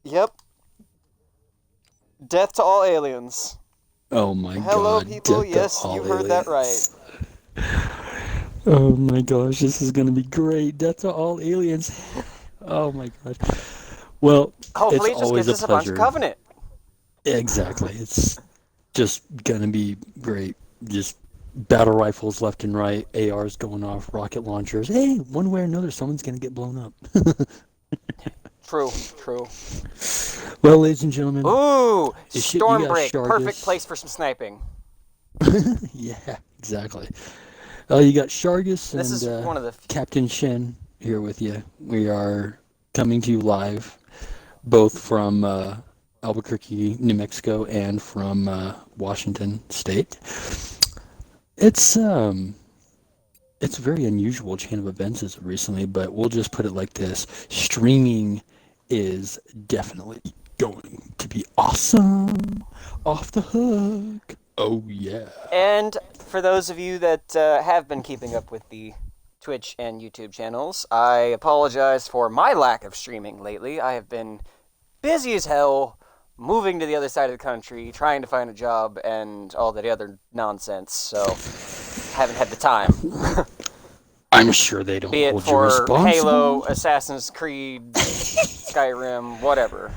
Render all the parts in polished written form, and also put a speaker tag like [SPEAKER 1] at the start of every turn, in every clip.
[SPEAKER 1] Yep. Death to all aliens.
[SPEAKER 2] Oh my
[SPEAKER 1] Hello,
[SPEAKER 2] god,
[SPEAKER 1] people.
[SPEAKER 2] death to
[SPEAKER 1] Yes, you
[SPEAKER 2] all
[SPEAKER 1] heard that right.
[SPEAKER 2] aliens. Oh my gosh, this is gonna be great. Death to all aliens. Oh my god. Well, it's
[SPEAKER 1] Hopefully, it just
[SPEAKER 2] always
[SPEAKER 1] gives
[SPEAKER 2] a
[SPEAKER 1] us a bunch of
[SPEAKER 2] pleasure.
[SPEAKER 1] Covenant.
[SPEAKER 2] Exactly. It's just gonna be great. Just battle rifles left and right, ARs going off, rocket launchers. Hey, one way or another, someone's gonna get blown up.
[SPEAKER 1] True, true.
[SPEAKER 2] Well, ladies and gentlemen,
[SPEAKER 1] Ooh,
[SPEAKER 2] you got
[SPEAKER 1] Stormbreak. Perfect
[SPEAKER 2] Shargus.
[SPEAKER 1] place for some sniping.
[SPEAKER 2] Yeah, exactly. You got Shargus
[SPEAKER 1] This
[SPEAKER 2] and
[SPEAKER 1] is one of the.
[SPEAKER 2] Captain Shen here with you. We are coming to you live, both from Albuquerque, New Mexico, and from Washington State. It's it's a very unusual chain of events as of recently, but we'll just put it like this: streaming is definitely going to be awesome, off the hook. Oh yeah.
[SPEAKER 1] And for those of you that have been keeping up with the Twitch and YouTube channels, I apologize for my lack of streaming lately. I have been busy as hell, moving to the other side of the country, trying to find a job, and all that other nonsense. So, haven't had the time.
[SPEAKER 2] I'm sure they don't
[SPEAKER 1] Be it
[SPEAKER 2] hold you
[SPEAKER 1] for Halo,
[SPEAKER 2] responsible.
[SPEAKER 1] Assassin's Creed, Skyrim, whatever.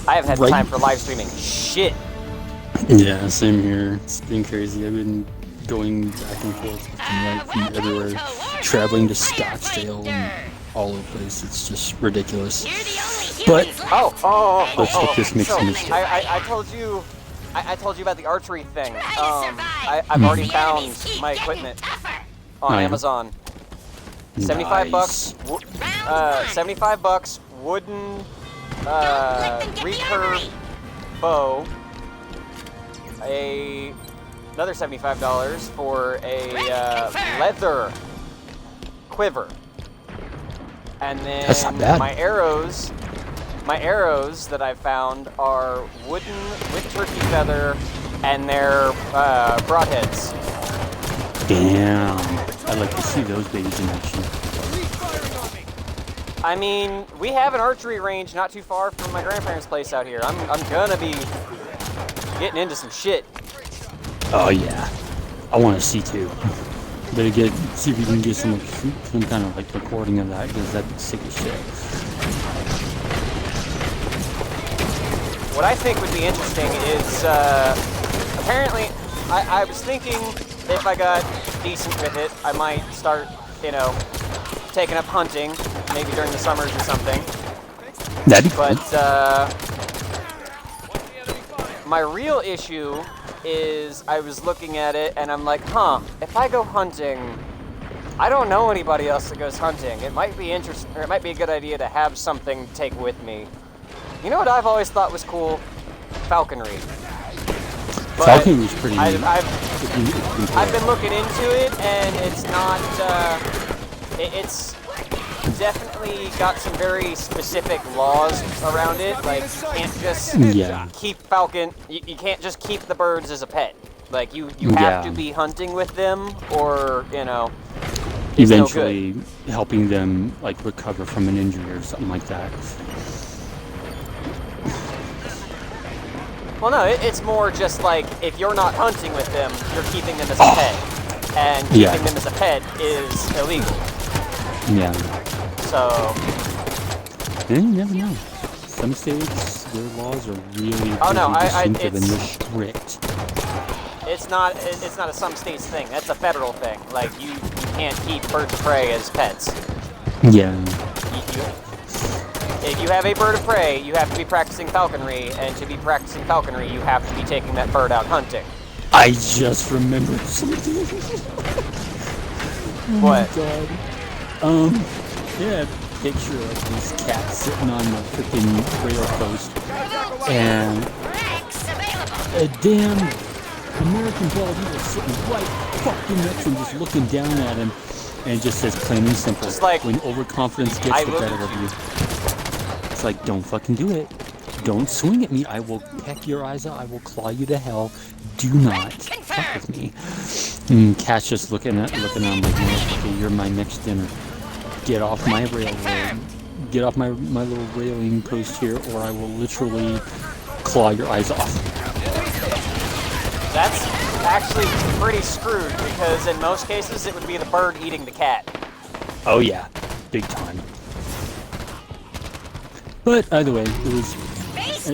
[SPEAKER 1] I haven't had the
[SPEAKER 2] Right?
[SPEAKER 1] time for live streaming. Shit.
[SPEAKER 2] Yeah, same here. It's been crazy. I've been going back and forth left and right from everywhere, traveling to Scottsdale and all over the place. It's just ridiculous. But let's hope this makes
[SPEAKER 1] So
[SPEAKER 2] a mistake.
[SPEAKER 1] I told you, I told you about the archery thing. I've already found my equipment on Amazon. 75 bucks.
[SPEAKER 2] Nice.
[SPEAKER 1] 75 bucks. Wooden recurve bow. Another $75 for a leather quiver. And then
[SPEAKER 2] That's not bad.
[SPEAKER 1] my arrows that I found are wooden with turkey feather, and they're broadheads.
[SPEAKER 2] Damn. I'd like to see those babies in action.
[SPEAKER 1] I mean, we have an archery range not too far from my grandparents' place out here. I'm gonna be getting into some shit.
[SPEAKER 2] Oh yeah. I want to see too. Better see if you can get some kind of like recording of that, because that'd be sick as shit.
[SPEAKER 1] What I think would be interesting is, apparently, I was thinking if I got decent with it, I might start, taking up hunting, maybe during the summers or something.
[SPEAKER 2] That'd be cool.
[SPEAKER 1] But, my real issue is I was looking at it and I'm like, if I go hunting, I don't know anybody else that goes hunting. It might be interesting, or it might be a good idea to have something to take with me. You know what I've always thought was cool? Falconry. But
[SPEAKER 2] Falconry was pretty neat.
[SPEAKER 1] I've been looking into it, and it's not, it's definitely got some very specific laws around it. Like, you can't just keep falcon, you can't just keep the birds as a pet. Like, you have to be hunting with them, or, it's
[SPEAKER 2] eventually
[SPEAKER 1] no good.
[SPEAKER 2] helping them, like, recover from an injury or something like that.
[SPEAKER 1] Well, no, it's more just like, if you're not hunting with them, you're keeping them as a pet. And keeping them as a pet is illegal.
[SPEAKER 2] Yeah.
[SPEAKER 1] So...
[SPEAKER 2] You never know. Some states, their laws are really, distinctive and they're strict.
[SPEAKER 1] It's not a some states thing. That's a federal thing. Like, you can't keep birds of prey as pets.
[SPEAKER 2] Yeah.
[SPEAKER 1] If you have a bird of prey, you have to be practicing falconry, and to be practicing falconry, you have to be taking that bird out hunting.
[SPEAKER 2] I just remembered something.
[SPEAKER 1] What?
[SPEAKER 2] Oh my god. Yeah, picture of this cat sitting on the freaking rail post, and a damn American bald eagle sitting right fucking next to him, just looking down at him, and it just says plain and simple,
[SPEAKER 1] just like,
[SPEAKER 2] when overconfidence gets the better of you. It's like, don't fucking do it. Don't swing at me. I will peck your eyes out. I will claw you to hell. Do not fuck with me. And Cat's just looking at him like, okay, you're my next dinner. Get off my railroad. get off my little railing post here, or I will literally claw your eyes off.
[SPEAKER 1] That's actually pretty screwed, because in most cases it would be the bird eating the cat.
[SPEAKER 2] Oh yeah, big time. But either way, it was.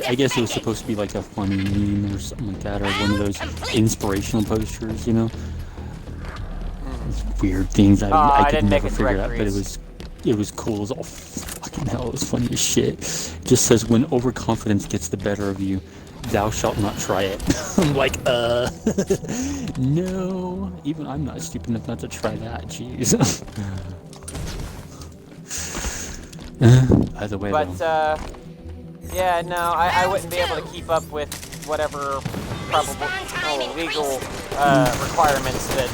[SPEAKER 2] I guess it was supposed to be like a funny meme or something like that, or one of those inspirational posters, you know. Weird things I could never figure out, but it was cool as all fucking hell. It was funny as shit. It just says, when overconfidence gets the better of you, thou shalt not try it. I'm like, no. Even I'm not stupid enough not to try that. Jeez. Either way,
[SPEAKER 1] but
[SPEAKER 2] though.
[SPEAKER 1] yeah, no, I wouldn't be able to keep up with whatever probable legal requirements that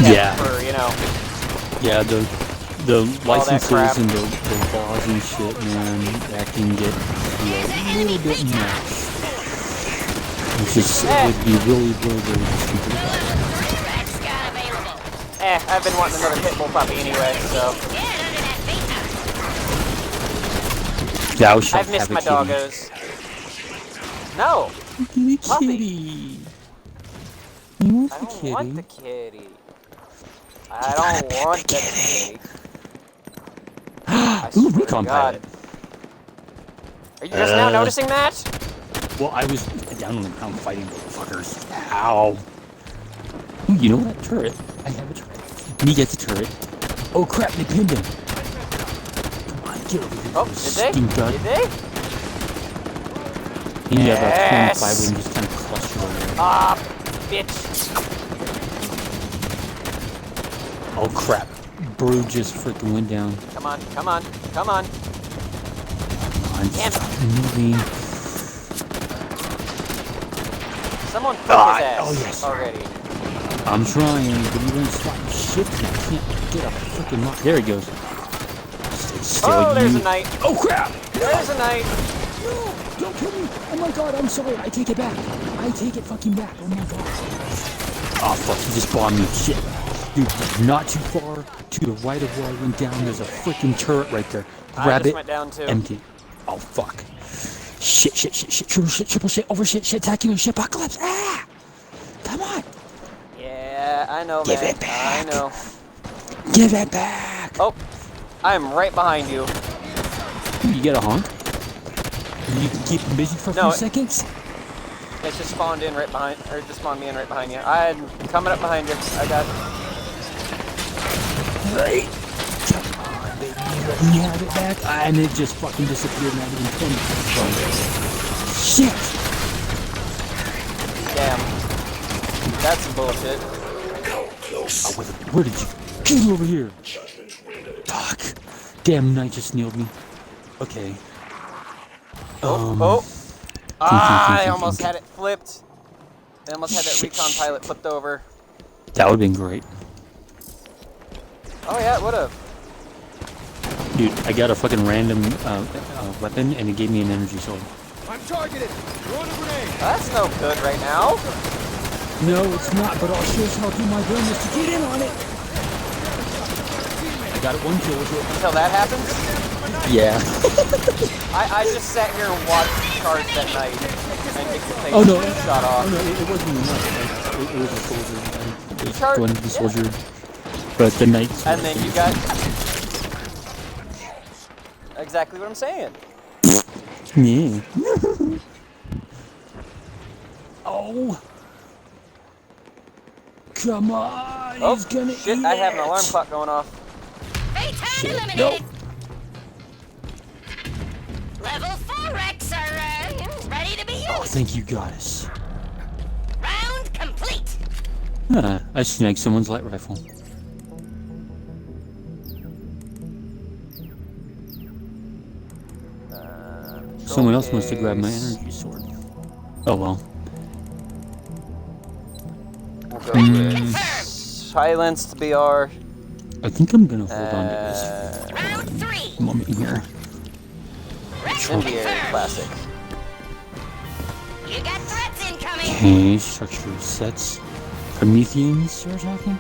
[SPEAKER 2] yeah.
[SPEAKER 1] for, you know.
[SPEAKER 2] Yeah, the licenses and the laws and shit, man, that can get a little bit nuts. It's just, it would be really stupid about that.
[SPEAKER 1] I've been wanting another pit bull puppy anyway, so.
[SPEAKER 2] Thou shalt
[SPEAKER 1] I've missed
[SPEAKER 2] have a
[SPEAKER 1] my
[SPEAKER 2] kitty.
[SPEAKER 1] doggos. No!
[SPEAKER 2] Kitty.
[SPEAKER 1] Puppy.
[SPEAKER 2] You want
[SPEAKER 1] I
[SPEAKER 2] the
[SPEAKER 1] don't
[SPEAKER 2] kitty?
[SPEAKER 1] want the kitty. I don't want the kitty.
[SPEAKER 2] Ooh, recon pilot.
[SPEAKER 1] Are you just now noticing that?
[SPEAKER 2] Well, I was down on the ground fighting fuckers. Ow. Ooh, you know what? Turret. I have a turret. Me gets a turret. Oh crap, they pinned him. Come on, get over here.
[SPEAKER 1] Oh, did they?
[SPEAKER 2] Did
[SPEAKER 1] they?
[SPEAKER 2] And you have a 25 and just kind of cluster over there.
[SPEAKER 1] Ah, bitch.
[SPEAKER 2] Oh crap. Brew just freaking went down.
[SPEAKER 1] Come on, come on, come on.
[SPEAKER 2] Damn it. Moving.
[SPEAKER 1] Someone put his ass
[SPEAKER 2] oh, yes.
[SPEAKER 1] already.
[SPEAKER 2] I'm trying, but he won't stop shifting. I can't get a freaking lock. There he goes. Stay still,
[SPEAKER 1] Oh, there's a knight.
[SPEAKER 2] Oh crap!
[SPEAKER 1] There's a knight.
[SPEAKER 2] No! Don't kill me! Oh my god, I'm sorry. I take it back. I take it fucking back. Oh my god. Oh fuck, he just bombed me. Shit. Dude, not too far to the right of where I went down. There's a freaking turret right there. Grab it.
[SPEAKER 1] Went down too.
[SPEAKER 2] Empty. Oh fuck. Shit. Triple shit. Over shit. Tacular shit. Apocalypse. Ah! Come on.
[SPEAKER 1] Yeah, I know,
[SPEAKER 2] Give
[SPEAKER 1] man.
[SPEAKER 2] it back.
[SPEAKER 1] I know.
[SPEAKER 2] Give it back.
[SPEAKER 1] Oh, I'm right behind you.
[SPEAKER 2] You get a honk? You can keep him busy for a few seconds?
[SPEAKER 1] It just spawned in right behind, or just spawned me in right behind you. I'm coming up behind you. I got it.
[SPEAKER 2] Right. Come on, baby. Let me have it back. And it just fucking disappeared not even 20 Shit.
[SPEAKER 1] Damn. That's some bullshit.
[SPEAKER 2] Oh, where did you get over here? Fuck. Damn, Knight just nailed me. Okay.
[SPEAKER 1] I almost had it flipped. I almost had that recon pilot flipped over.
[SPEAKER 2] That would have been great.
[SPEAKER 1] Oh yeah, it would have.
[SPEAKER 2] Dude, I got a fucking random weapon and it gave me an energy sword.
[SPEAKER 3] I'm targeted. Throw a grenade.
[SPEAKER 1] That's no good right now.
[SPEAKER 2] No, it's not, but I'll sure as hell do my damnedest to get in on it. I got it one kill with it.
[SPEAKER 1] Until that happens?
[SPEAKER 2] Yeah.
[SPEAKER 1] I just sat here and watched you charge that knight and get your face shot off.
[SPEAKER 2] Oh no, it wasn't enough. It was a soldier. It was
[SPEAKER 1] charged,
[SPEAKER 2] going to be soldier. But the knight.
[SPEAKER 1] And then you got exactly what I'm saying.
[SPEAKER 2] Yeah. Oh. Come on.
[SPEAKER 1] Oh,
[SPEAKER 2] He's gonna
[SPEAKER 1] shit,
[SPEAKER 2] eat
[SPEAKER 1] I have an
[SPEAKER 2] it.
[SPEAKER 1] alarm clock going off.
[SPEAKER 4] Shit, eliminated.
[SPEAKER 2] No.
[SPEAKER 4] Level 4 Rex are ready to be used.
[SPEAKER 2] Oh, thank you, goddess.
[SPEAKER 4] Round complete.
[SPEAKER 2] I snagged someone's light rifle. Someone else must have grabbed my energy sword. Oh well.
[SPEAKER 1] We'll go with silenced BR.
[SPEAKER 2] I think I'm gonna hold on to this
[SPEAKER 4] Round 3.
[SPEAKER 2] moment here.
[SPEAKER 1] Incendiary classic.
[SPEAKER 4] You got threats incoming.
[SPEAKER 2] Okay, structure sets. Prometheans are talking?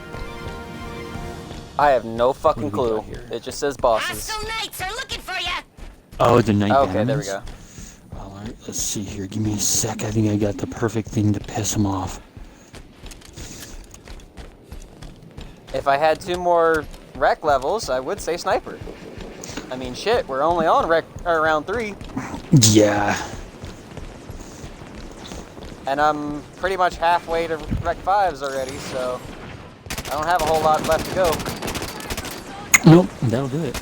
[SPEAKER 1] I have no fucking
[SPEAKER 2] What do we
[SPEAKER 1] clue.
[SPEAKER 2] got here?
[SPEAKER 1] It just says bosses.
[SPEAKER 4] Hostile knights are looking for you.
[SPEAKER 2] Oh, the night
[SPEAKER 1] Okay, there we
[SPEAKER 2] banners?
[SPEAKER 1] go.
[SPEAKER 2] Alright, let's see here. Give me a sec. I think I got the perfect thing to piss them off.
[SPEAKER 1] If I had 2 more rec levels, I would say sniper. I mean, shit, we're only on round 3,
[SPEAKER 2] Yeah.
[SPEAKER 1] and I'm pretty much halfway to rec 5s already, so I don't have a whole lot left to go.
[SPEAKER 2] Nope, that'll do it.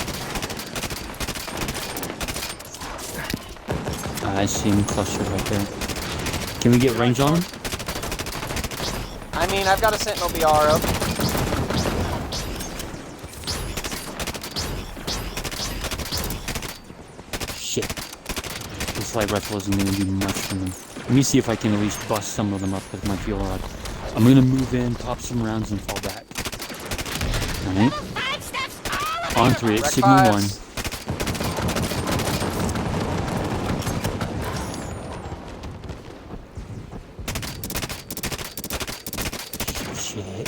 [SPEAKER 2] I see him clustered right there. Can we get range on him?
[SPEAKER 1] I mean, I've got a Sentinel BR up.
[SPEAKER 2] Shit. This light rifle isn't going to do much for them. Let me see if I can at least bust some of them up with my fuel rod. I'm going to move in, pop some rounds, and fall back. Alright.
[SPEAKER 4] 5 steps all
[SPEAKER 2] On
[SPEAKER 4] available.
[SPEAKER 2] 3, it's
[SPEAKER 1] Rec
[SPEAKER 2] signal 1.
[SPEAKER 1] 5s.
[SPEAKER 2] Shit.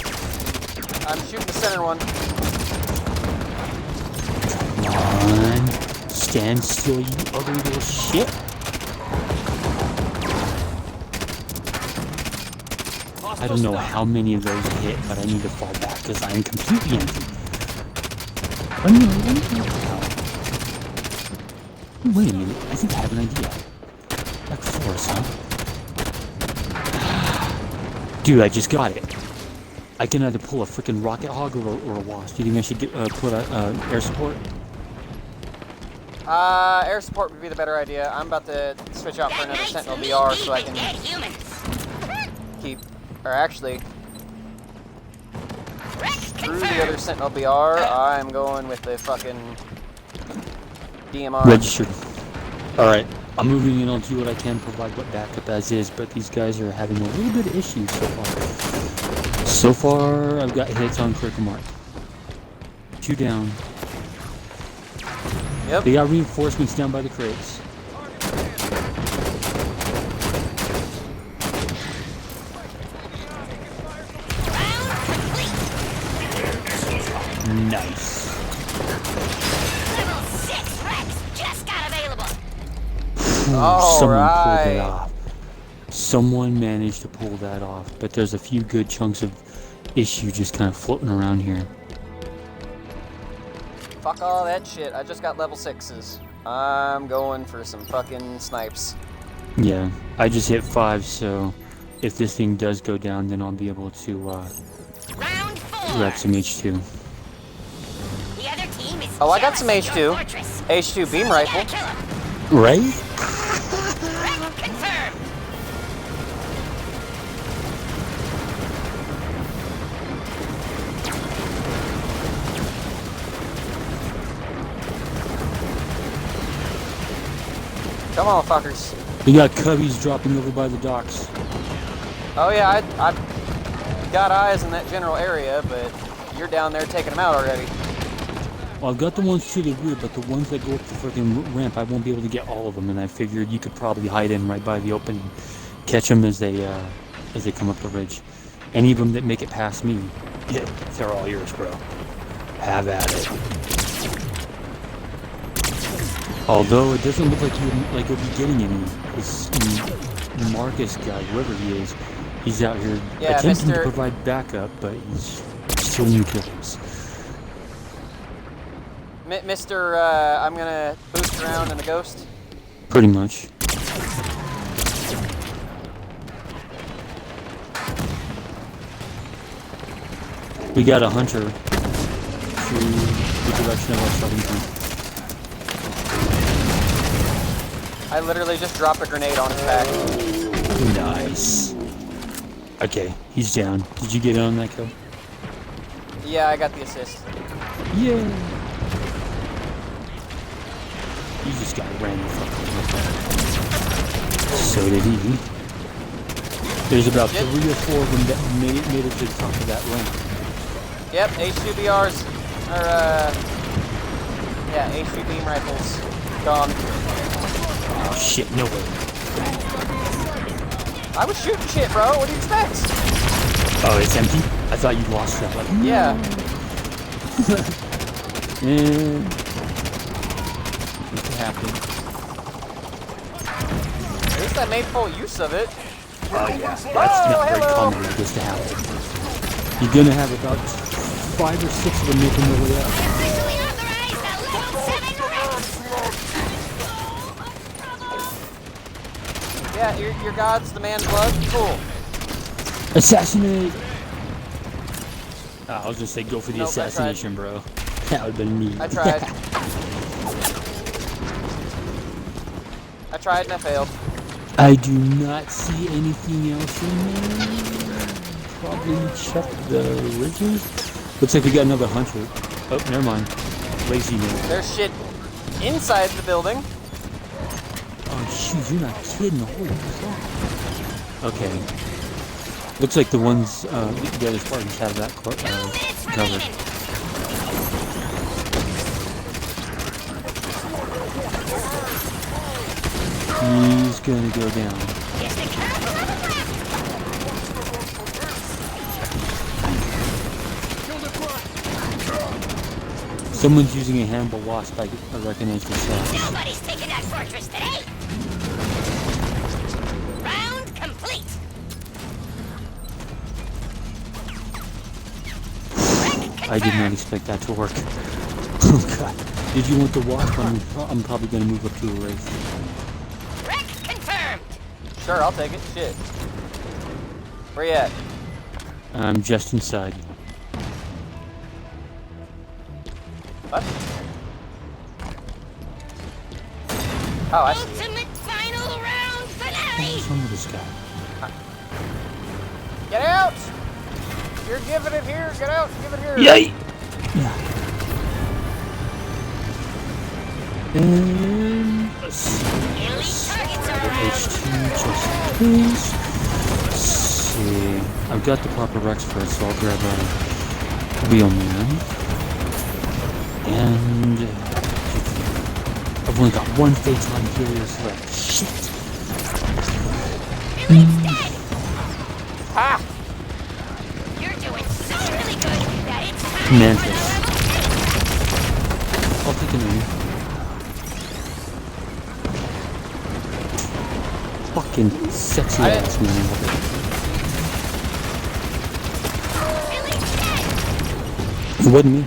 [SPEAKER 1] I'm shooting the center one.
[SPEAKER 2] Come on. Stand still, you ugly little shit. I don't know how many of those hit, but I need to fall back because I am completely empty. Oh, no, wait a minute. I think I have an idea. Like force, huh? Dude, I just got it. I can either pull a freaking rocket hog or a wasp. Do you think I should get, put air support?
[SPEAKER 1] Air support would be the better idea. I'm about to switch out for
[SPEAKER 4] That
[SPEAKER 1] another
[SPEAKER 4] knight's
[SPEAKER 1] Sentinel
[SPEAKER 4] knee
[SPEAKER 1] BR
[SPEAKER 4] deep
[SPEAKER 1] so I
[SPEAKER 4] in
[SPEAKER 1] can
[SPEAKER 4] dead humans.
[SPEAKER 1] keep, or actually,
[SPEAKER 4] Wreck
[SPEAKER 1] through the
[SPEAKER 4] confirmed.
[SPEAKER 1] other Sentinel BR, I'm going with the fucking DMR.
[SPEAKER 2] Registered. Alright, I'm moving in. I'll do what I can, provide what backup as is, but these guys are having a little bit of issues so far. So far, I've got hits on critical mark. 2 down.
[SPEAKER 1] Yep.
[SPEAKER 2] They got reinforcements down by the crates.
[SPEAKER 4] Round complete.
[SPEAKER 2] Nice.
[SPEAKER 4] Level 6 Rex just got available.
[SPEAKER 2] Someone pulled
[SPEAKER 1] Alright.
[SPEAKER 2] it off. Someone managed to pull that off, but there's a few good chunks of issue just kind of floating around here.
[SPEAKER 1] Fuck all that shit. I just got level 6s. I'm going for some fucking snipes.
[SPEAKER 2] Yeah, I just hit 5, so if this thing does go down, then I'll be able to
[SPEAKER 4] Round 4.
[SPEAKER 2] grab some H2.
[SPEAKER 4] The other team is
[SPEAKER 1] Oh, I got some
[SPEAKER 4] jealous of your
[SPEAKER 1] H2.
[SPEAKER 4] fortress.
[SPEAKER 1] H2 beam
[SPEAKER 4] So we
[SPEAKER 1] rifle.
[SPEAKER 4] gotta kill 'em.
[SPEAKER 2] Right?
[SPEAKER 4] Wreck confirmed.
[SPEAKER 1] Come on, fuckers.
[SPEAKER 2] We got cubbies dropping over by the docks.
[SPEAKER 1] Oh yeah, I got eyes in that general area, but you're down there taking them out already.
[SPEAKER 2] Well, I've got the ones to the rear, but the ones that go up the freaking ramp, I won't be able to get all of them, and I figured you could probably hide in right by the opening, catch them as they come up the ridge. Any of them that make it past me, yeah, they're all yours, bro. Have at it. Although it doesn't look like you'll be getting any. This Marcus guy, whoever he is, he's out here
[SPEAKER 1] Yeah,
[SPEAKER 2] attempting to
[SPEAKER 1] Mr.
[SPEAKER 2] provide backup, but he's still new kills.
[SPEAKER 1] Mr. I'm gonna boost around in a ghost.
[SPEAKER 2] Pretty much. We got a hunter to the direction of our starting point.
[SPEAKER 1] I literally just dropped a grenade on his back.
[SPEAKER 2] Nice. Okay, he's down. Did you get in on that kill?
[SPEAKER 1] Yeah, I got the assist.
[SPEAKER 2] Yeah. He just got ran the fuck over. So did he. There's about 3 or 4 of them that made it to the top of that ramp.
[SPEAKER 1] Yep, H2BRs, or yeah, H2 beam rifles, gone.
[SPEAKER 2] Oh shit, no way.
[SPEAKER 1] I was shooting shit, bro. What do you expect?
[SPEAKER 2] Oh, it's empty? I thought you lost that. Like,
[SPEAKER 1] Yeah.
[SPEAKER 2] And what's happening?
[SPEAKER 1] At least I made full use of it.
[SPEAKER 2] Oh yeah, that's not very common for this to happen. You're gonna have about 5 or 6 of them making their way up.
[SPEAKER 4] Officially authorized a level 7 Rex.
[SPEAKER 1] Yeah, your god's the man's blood. Cool.
[SPEAKER 2] Assassinate! I was gonna say go for the
[SPEAKER 1] Nope, I tried.
[SPEAKER 2] assassination, bro. That would've been neat.
[SPEAKER 1] I tried. I tried and I failed.
[SPEAKER 2] I do not see anything else in there. Probably check the ridges. Looks like we got another hunter. Oh, never mind. Lazy man.
[SPEAKER 1] There's shit inside the building.
[SPEAKER 2] Oh shoot, you're not kidding. Holy crap. Okay. Looks like the ones, the other Spartans have that covered. He's gonna go down. Someone's using a Hannibal Wasp, I recognize the shot.
[SPEAKER 4] Nobody's taking that fortress today. Round complete.
[SPEAKER 2] I did not expect that to work. Oh god. Did you want the Wasp? I'm probably gonna move up to a Wraith.
[SPEAKER 4] Wreck confirmed.
[SPEAKER 1] Sure, I'll take it. Shit. Where you at?
[SPEAKER 2] I'm just inside.
[SPEAKER 1] What? Oh, I see.
[SPEAKER 4] Ultimate final round finale.
[SPEAKER 2] What's wrong with this guy?
[SPEAKER 1] Get out! You're giving it here. Get out. Give it here.
[SPEAKER 2] Yay! Yeah. And let's see.
[SPEAKER 4] Elite targets are around.
[SPEAKER 2] H2 just in case. Let's see. I've got the proper Rex first, so I'll grab a Wheelman. And I've only got one Phaeton Helios left. Shit!
[SPEAKER 4] Elite's dead.
[SPEAKER 1] Ha!
[SPEAKER 4] You're doing so really good that it's time
[SPEAKER 2] Mantis.
[SPEAKER 4] for
[SPEAKER 2] I'll take a name. Fucking sexy ass man. I love
[SPEAKER 4] the Elite's dead.
[SPEAKER 2] it. It wasn't me.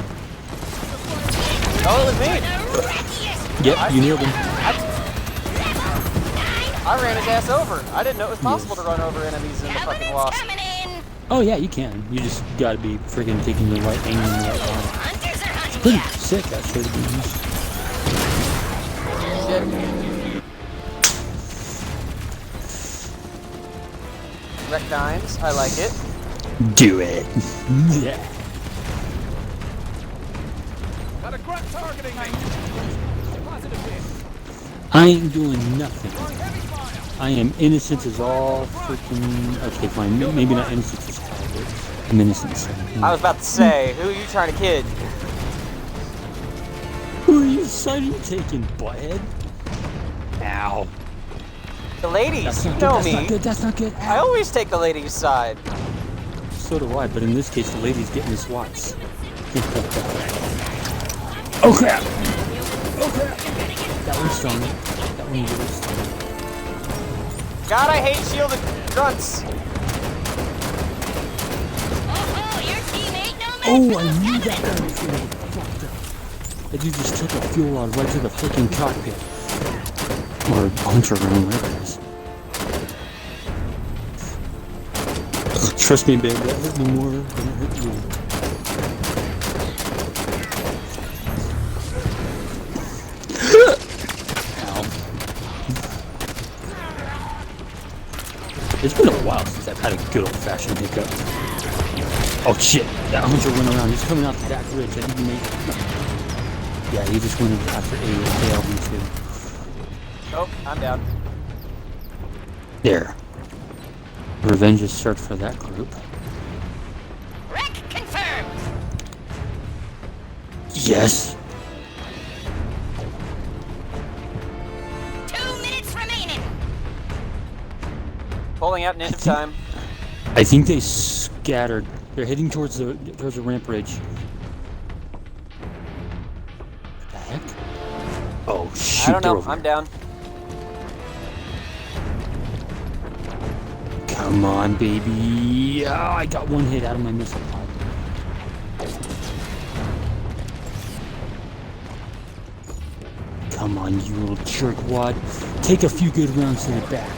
[SPEAKER 1] Oh, it was me.
[SPEAKER 4] The wreckiest.
[SPEAKER 2] Yep, you nailed him.
[SPEAKER 4] Level 9.
[SPEAKER 1] I ran his ass over. I didn't know it was possible to run over enemies in the fucking
[SPEAKER 4] Government's
[SPEAKER 1] Wasp.
[SPEAKER 4] coming in.
[SPEAKER 2] Oh yeah, you can. You just gotta be friggin' taking the right aim and the right line.
[SPEAKER 4] Hunters are hunting
[SPEAKER 2] Pretty
[SPEAKER 4] ya.
[SPEAKER 2] sick, actually, to be honest.
[SPEAKER 1] Shit. Wreck dimes. I like it.
[SPEAKER 2] Do it. Yeah.
[SPEAKER 3] Got a grunt targeting me. Positive hit.
[SPEAKER 2] I ain't doing nothing.
[SPEAKER 3] Heavy fire.
[SPEAKER 2] I am innocent as all freaking. Okay, fine. Maybe not innocent as hell, but I'm innocent. So.
[SPEAKER 1] I was about to say, who are you trying to kid?
[SPEAKER 2] Who are you siding taking, butthead? Ow.
[SPEAKER 1] The ladies.
[SPEAKER 2] That's
[SPEAKER 1] You
[SPEAKER 2] not
[SPEAKER 1] know
[SPEAKER 2] good. That's
[SPEAKER 1] me.
[SPEAKER 2] not good. That's not good.
[SPEAKER 1] I
[SPEAKER 2] Ow.
[SPEAKER 1] always take the ladies' side.
[SPEAKER 2] So do I, but in this case, the lady's getting the swats. Oh crap! Oh crap! That one's strong. That one really strong.
[SPEAKER 1] God, I hate shielded grunts.
[SPEAKER 4] Oh, your team ain't no match
[SPEAKER 2] Oh,
[SPEAKER 4] for
[SPEAKER 2] I
[SPEAKER 4] those
[SPEAKER 2] knew that
[SPEAKER 4] governors.
[SPEAKER 2] guy was gonna get fucked up. That dude just took a fuel rod right to the freaking cockpit. Or hunter room, whatever it is. Trust me, babe, that hurt me more than it hurt you. Ow. It's been a while since I've had a good old-fashioned hiccup. Oh shit, that hunter went around. He's coming out the back ridge. I think he made it. Yeah, he just went after ALB2.
[SPEAKER 1] Oh, I'm down.
[SPEAKER 2] There. Revenge is served for that group.
[SPEAKER 4] Wreck confirmed.
[SPEAKER 2] Yes.
[SPEAKER 4] 2 minutes remaining.
[SPEAKER 1] Pulling out in end of time.
[SPEAKER 2] I think they scattered. They're heading towards the ramp ridge.
[SPEAKER 1] I don't
[SPEAKER 2] they're
[SPEAKER 1] know.
[SPEAKER 2] over
[SPEAKER 1] I'm
[SPEAKER 2] here.
[SPEAKER 1] down.
[SPEAKER 2] Come on, baby. Oh, I got one hit out of my missile pod. Come on, you little jerkwad. Take a few good rounds to the back.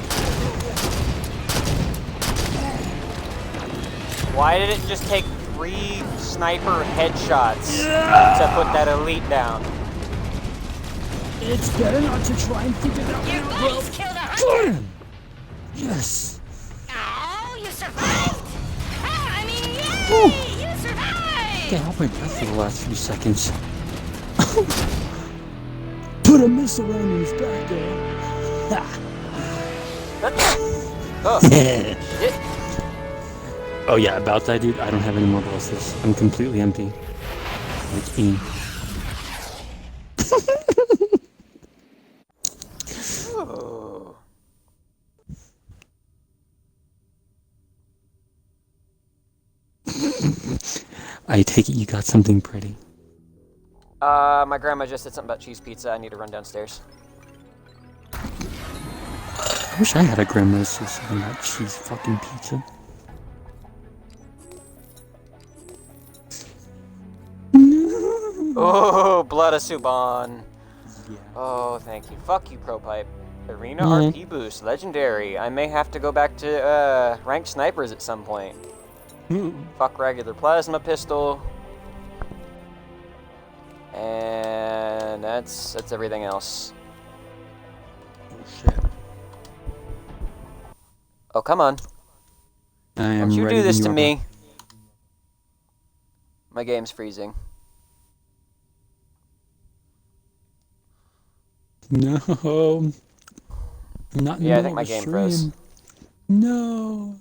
[SPEAKER 1] Why did it just take 3 sniper headshots to put that elite down?
[SPEAKER 2] It's better not to try and figure that
[SPEAKER 4] Your
[SPEAKER 2] one out, bro.
[SPEAKER 4] buddies killed a
[SPEAKER 2] Got
[SPEAKER 4] hunter.
[SPEAKER 2] him! Yes.
[SPEAKER 4] Oh, you survived. Ah, I mean,
[SPEAKER 2] Whew.
[SPEAKER 4] yay! You survived.
[SPEAKER 2] Okay, held my breath for the last few seconds. Put a missile round in his back, girl.
[SPEAKER 1] Oh,
[SPEAKER 2] Ha.
[SPEAKER 1] shit.
[SPEAKER 2] Oh yeah, about that, dude. I don't have any more ballistas. I'm completely empty. Like me.
[SPEAKER 1] Ooh.
[SPEAKER 2] I take it you got something pretty.
[SPEAKER 1] My grandma just said something about cheese pizza. I need to run downstairs.
[SPEAKER 2] I wish I had a grandma that said something about cheese fucking pizza.
[SPEAKER 1] Oh, blood of Suban.
[SPEAKER 2] Yeah.
[SPEAKER 1] Oh, thank you. Fuck you, Pro Pipe. Arena
[SPEAKER 2] Mhm.
[SPEAKER 1] RP boost, legendary. I may have to go back to ranked snipers at some point. Fuck regular plasma pistol. And that's everything else.
[SPEAKER 2] Oh shit.
[SPEAKER 1] Oh, come on.
[SPEAKER 2] I am
[SPEAKER 1] Don't you
[SPEAKER 2] ready
[SPEAKER 1] do this
[SPEAKER 2] when
[SPEAKER 1] to
[SPEAKER 2] you are.
[SPEAKER 1] me. My game's freezing.
[SPEAKER 2] No. Not in the
[SPEAKER 1] Yeah, I
[SPEAKER 2] middle
[SPEAKER 1] think
[SPEAKER 2] of
[SPEAKER 1] my
[SPEAKER 2] a
[SPEAKER 1] game
[SPEAKER 2] stream.
[SPEAKER 1] froze.
[SPEAKER 2] No.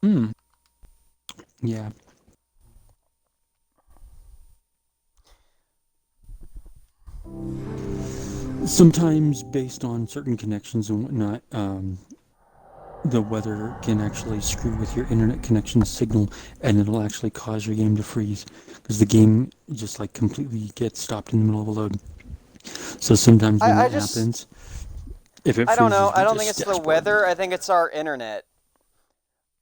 [SPEAKER 2] Hmm. Yeah. Sometimes, based on certain connections and whatnot, the weather can actually screw with your internet connection signal, and it'll actually cause your game to freeze because the game just like completely gets stopped in the middle of a load. So sometimes when
[SPEAKER 1] I
[SPEAKER 2] that
[SPEAKER 1] just-
[SPEAKER 2] happens, if it
[SPEAKER 1] I don't
[SPEAKER 2] freezes,
[SPEAKER 1] know. I
[SPEAKER 2] we
[SPEAKER 1] don't think
[SPEAKER 2] just
[SPEAKER 1] it's the
[SPEAKER 2] dashboard.
[SPEAKER 1] weather. I think it's our internet.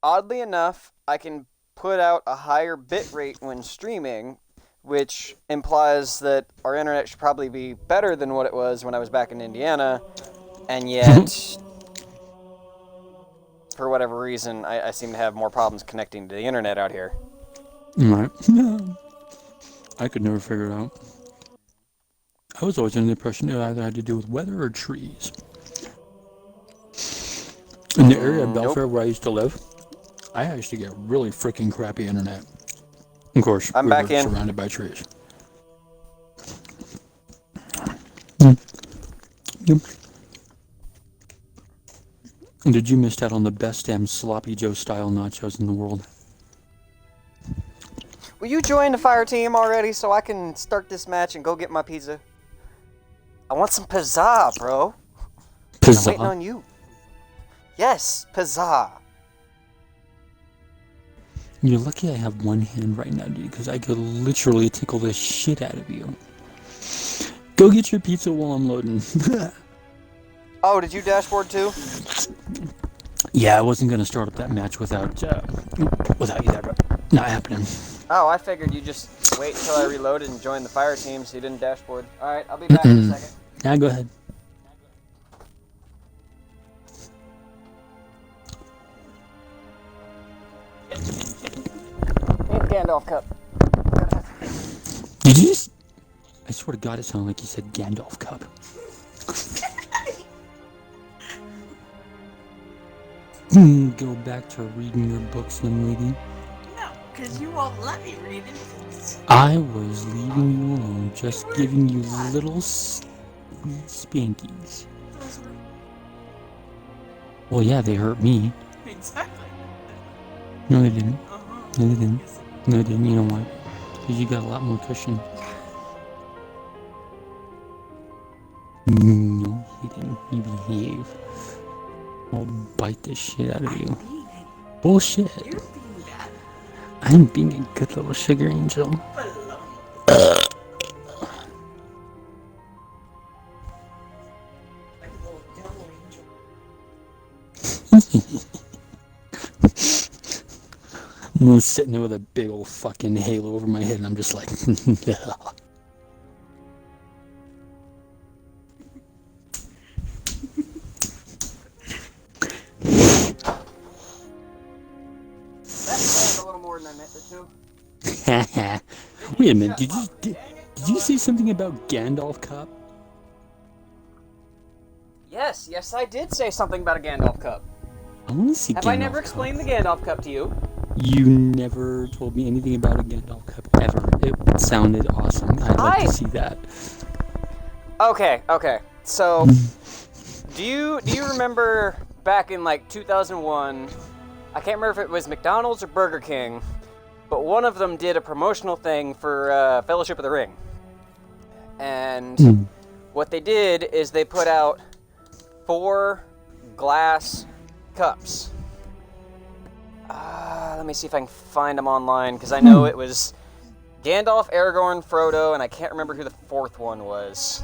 [SPEAKER 1] Oddly enough, I can put out a higher bit rate when streaming, which implies that our internet should probably be better than what it was when I was back in Indiana, and yet, for whatever reason, I seem to have more problems connecting to the internet out here.
[SPEAKER 2] Right. I could never figure it out. I was always under the impression it either had to do with weather or trees. In the area of
[SPEAKER 1] Nope.
[SPEAKER 2] Belfair where I used to live, I used to get really freaking crappy internet. Of course,
[SPEAKER 1] I'm
[SPEAKER 2] we
[SPEAKER 1] back
[SPEAKER 2] were
[SPEAKER 1] in.
[SPEAKER 2] surrounded by trees. Yep. Did you miss out on the best damn sloppy Joe style nachos in the world?
[SPEAKER 1] Will you join the fire team already so I can start this match and go get my pizza? I want some pizza, bro. I'm waiting
[SPEAKER 2] Pizza.
[SPEAKER 1] on you. Yes, pizza.
[SPEAKER 2] You're lucky I have one hand right now, dude, because I could literally tickle the shit out of you. Go get your pizza while I'm loading.
[SPEAKER 1] Oh, did you dashboard too?
[SPEAKER 2] Yeah, I wasn't gonna start up that match without you there, but not happening.
[SPEAKER 1] Oh, I figured you just wait until I reloaded and joined the fire team so you didn't dashboard. Alright, I'll be back in a second.
[SPEAKER 2] Yeah, go ahead.
[SPEAKER 1] Need a Gandalf cup.
[SPEAKER 2] Did you just... I swear to God, it sounded like you said Gandalf Cup. Go back to reading your books, young lady.
[SPEAKER 5] No, because you won't let me read it.
[SPEAKER 2] I was leaving you alone, just giving you little spankies.
[SPEAKER 5] Those were
[SPEAKER 2] Well, yeah, they hurt me.
[SPEAKER 5] exactly.
[SPEAKER 2] No, they didn't.
[SPEAKER 5] Uh-huh.
[SPEAKER 2] No, they didn't.
[SPEAKER 5] Yes,
[SPEAKER 2] No, they didn't. You know why? Because you got a lot more cushion. No, he didn't. You behave. I'll bite the shit out of you.
[SPEAKER 5] Being
[SPEAKER 2] Bullshit.
[SPEAKER 5] You're being bad.
[SPEAKER 2] I'm being a good little sugar angel.
[SPEAKER 5] Baloney. Like a little devil angel.
[SPEAKER 2] I'm sitting there with a big old fucking halo over my head, and I'm just like,
[SPEAKER 1] That's a little more than I meant it to.
[SPEAKER 2] Wait a minute, did you say something about Gandalf Cup?
[SPEAKER 1] Yes, I did say something about a Gandalf Cup.
[SPEAKER 2] I want to see
[SPEAKER 1] Have
[SPEAKER 2] Gandalf
[SPEAKER 1] I never
[SPEAKER 2] Cup.
[SPEAKER 1] explained the Gandalf Cup to you?
[SPEAKER 2] You never told me anything about a Gandalf Cup ever. It sounded awesome. I'd like to see that.
[SPEAKER 1] Okay. So, do you remember back in like 2001? I can't remember if it was McDonald's or Burger King, but one of them did a promotional thing for Fellowship of the Ring. And what they did is they put out 4 glass cups. Let me see if I can find them online, because I know it was Gandalf, Aragorn, Frodo, and I can't remember who the 4th one was.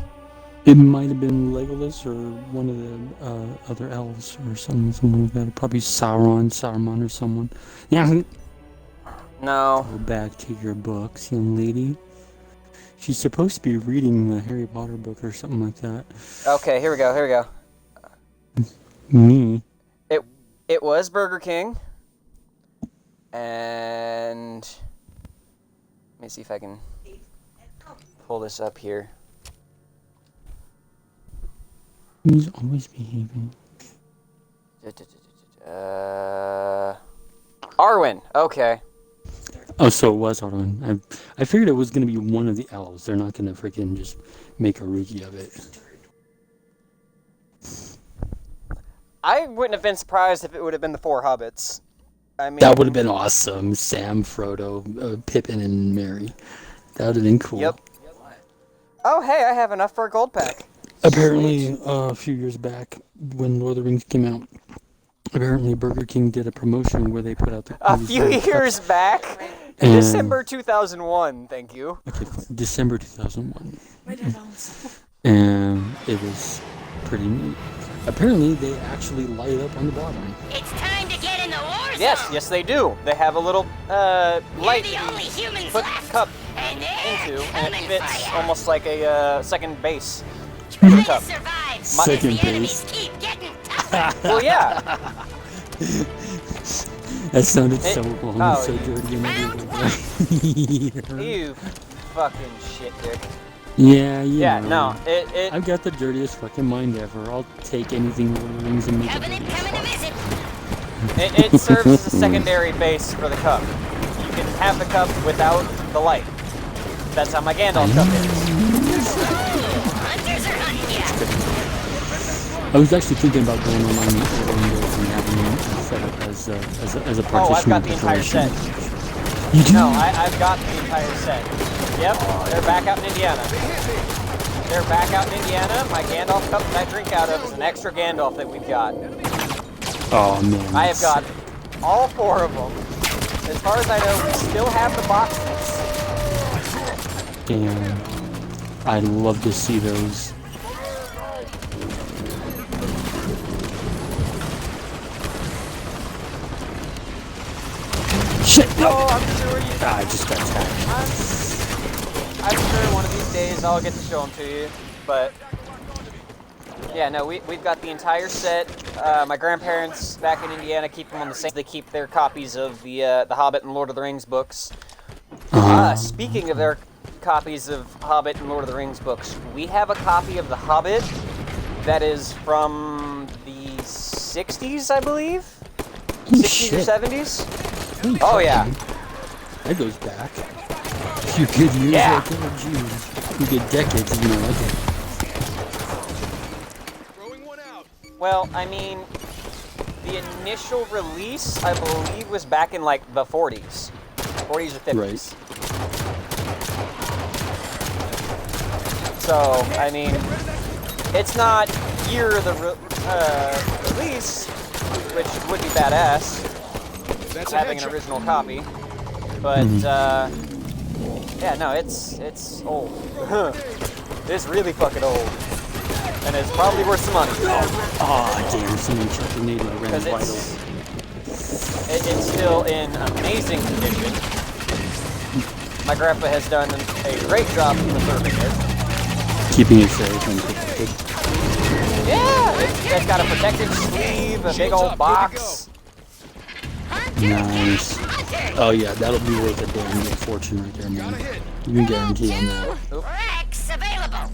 [SPEAKER 2] It might have been Legolas or one of the other elves or someone like that. Probably Saruman or someone. Yeah.
[SPEAKER 1] No.
[SPEAKER 2] Go back to your books, young lady. She's supposed to be reading the Harry Potter book or something like that.
[SPEAKER 1] Okay, here we go.
[SPEAKER 2] Me?
[SPEAKER 1] It was Burger King. And let me see if I can pull this up here.
[SPEAKER 2] He's always behaving.
[SPEAKER 1] Arwen. Okay.
[SPEAKER 2] Oh, so it was Arwen. I figured it was going to be one of the elves. They're not going to freaking just make a rookie of it.
[SPEAKER 1] I wouldn't have been surprised if it would have been the 4 hobbits. I mean,
[SPEAKER 2] That would have been awesome. Sam, Frodo, Pippin, and Merry. That would have been cool.
[SPEAKER 1] Yep. Oh, hey, I have enough for a gold pack.
[SPEAKER 2] Apparently, a few years back, when Lord of the Rings came out, apparently Burger King did a promotion where they put out the...
[SPEAKER 1] A few years back?
[SPEAKER 2] And-
[SPEAKER 1] December 2001, thank you.
[SPEAKER 2] Okay, fine. December 2001.
[SPEAKER 5] My dad owns.
[SPEAKER 2] And it was pretty neat. Apparently, they actually light up on the bottom.
[SPEAKER 4] It's time to get in the war zone.
[SPEAKER 1] Yes, they do. They have a little light
[SPEAKER 4] You're the only humans
[SPEAKER 1] put
[SPEAKER 4] left.
[SPEAKER 1] cup
[SPEAKER 4] And they're
[SPEAKER 1] into, and
[SPEAKER 4] coming
[SPEAKER 1] it fits
[SPEAKER 4] for ya.
[SPEAKER 1] almost like a second base.
[SPEAKER 4] Try to
[SPEAKER 1] cup.
[SPEAKER 4] survive
[SPEAKER 2] Second
[SPEAKER 4] as the enemies
[SPEAKER 2] base.
[SPEAKER 4] keep getting tougher.
[SPEAKER 1] Well, yeah.
[SPEAKER 2] That sounded so wrong,
[SPEAKER 1] oh,
[SPEAKER 2] so
[SPEAKER 1] you-
[SPEAKER 2] dirty and
[SPEAKER 4] Round
[SPEAKER 2] everything.
[SPEAKER 1] You fucking shit, dick.
[SPEAKER 2] Yeah,
[SPEAKER 1] Yeah, no, it
[SPEAKER 2] I've got the dirtiest fucking mind ever. I'll take anything Lord of the Rings and make it
[SPEAKER 4] Covenant
[SPEAKER 2] dirty.
[SPEAKER 4] coming to visit.
[SPEAKER 1] It serves as a secondary base for the cup. You can have the cup without the light. That's how my Gandalf cup is.
[SPEAKER 4] Hunters are hunting ya.
[SPEAKER 2] I was actually thinking about going online and ordering those and having them set up as a partition.
[SPEAKER 1] Oh, I've got the entire
[SPEAKER 2] decoration.
[SPEAKER 1] set.
[SPEAKER 2] You do?
[SPEAKER 1] No, I've got the entire set. Yep, they're back out in Indiana. They're back out in Indiana. My Gandalf cup that I drink out of is an extra Gandalf that we've got.
[SPEAKER 2] Oh man.
[SPEAKER 1] I have got all 4 of them. As far as I know, we still have the boxes.
[SPEAKER 2] And I'd love to see those. Shit! No!
[SPEAKER 1] Oh, I'm sure you.
[SPEAKER 2] I just got attacked.
[SPEAKER 1] I'm sure one of these days I'll get to show them to you, but yeah, no, we've got the entire set. My grandparents back in Indiana keep them on the same. They keep their copies of the Hobbit and Lord of the Rings books. Speaking of their copies of Hobbit and Lord of the Rings books, we have a copy of the Hobbit that is from the 60s, I believe. 60s
[SPEAKER 2] Shit.
[SPEAKER 1] or 70s.
[SPEAKER 2] Holy
[SPEAKER 1] Oh
[SPEAKER 2] fuck,
[SPEAKER 1] yeah.
[SPEAKER 2] dude. That goes back. You good years
[SPEAKER 1] Yeah.
[SPEAKER 2] right there, jeez. You good decades, you know, okay.
[SPEAKER 3] Throwing one out.
[SPEAKER 1] Well, I mean, the initial release, I believe, was back in like the 40s. 40s or 50s.
[SPEAKER 2] Right.
[SPEAKER 1] So, I mean, it's not year of the release, which would be badass,
[SPEAKER 3] That's a
[SPEAKER 1] having an
[SPEAKER 3] headshot.
[SPEAKER 1] original copy. But yeah, no, it's old. It's really fucking old, and it's probably worth some money
[SPEAKER 2] Aw, damn, someone chucked a needle around
[SPEAKER 1] because
[SPEAKER 2] vital.
[SPEAKER 1] it's still in amazing condition. My grandpa has done a great job preserving it.
[SPEAKER 2] Keeping it safe and protected.
[SPEAKER 1] Yeah, it's got a protective sleeve, a big
[SPEAKER 3] Shields
[SPEAKER 1] old
[SPEAKER 3] up,
[SPEAKER 1] box.
[SPEAKER 2] Nice. Oh yeah, that'll be worth a damn good fortune right there,
[SPEAKER 3] Got a
[SPEAKER 2] man.
[SPEAKER 3] hit.
[SPEAKER 2] You can guarantee on that.
[SPEAKER 4] Rex available.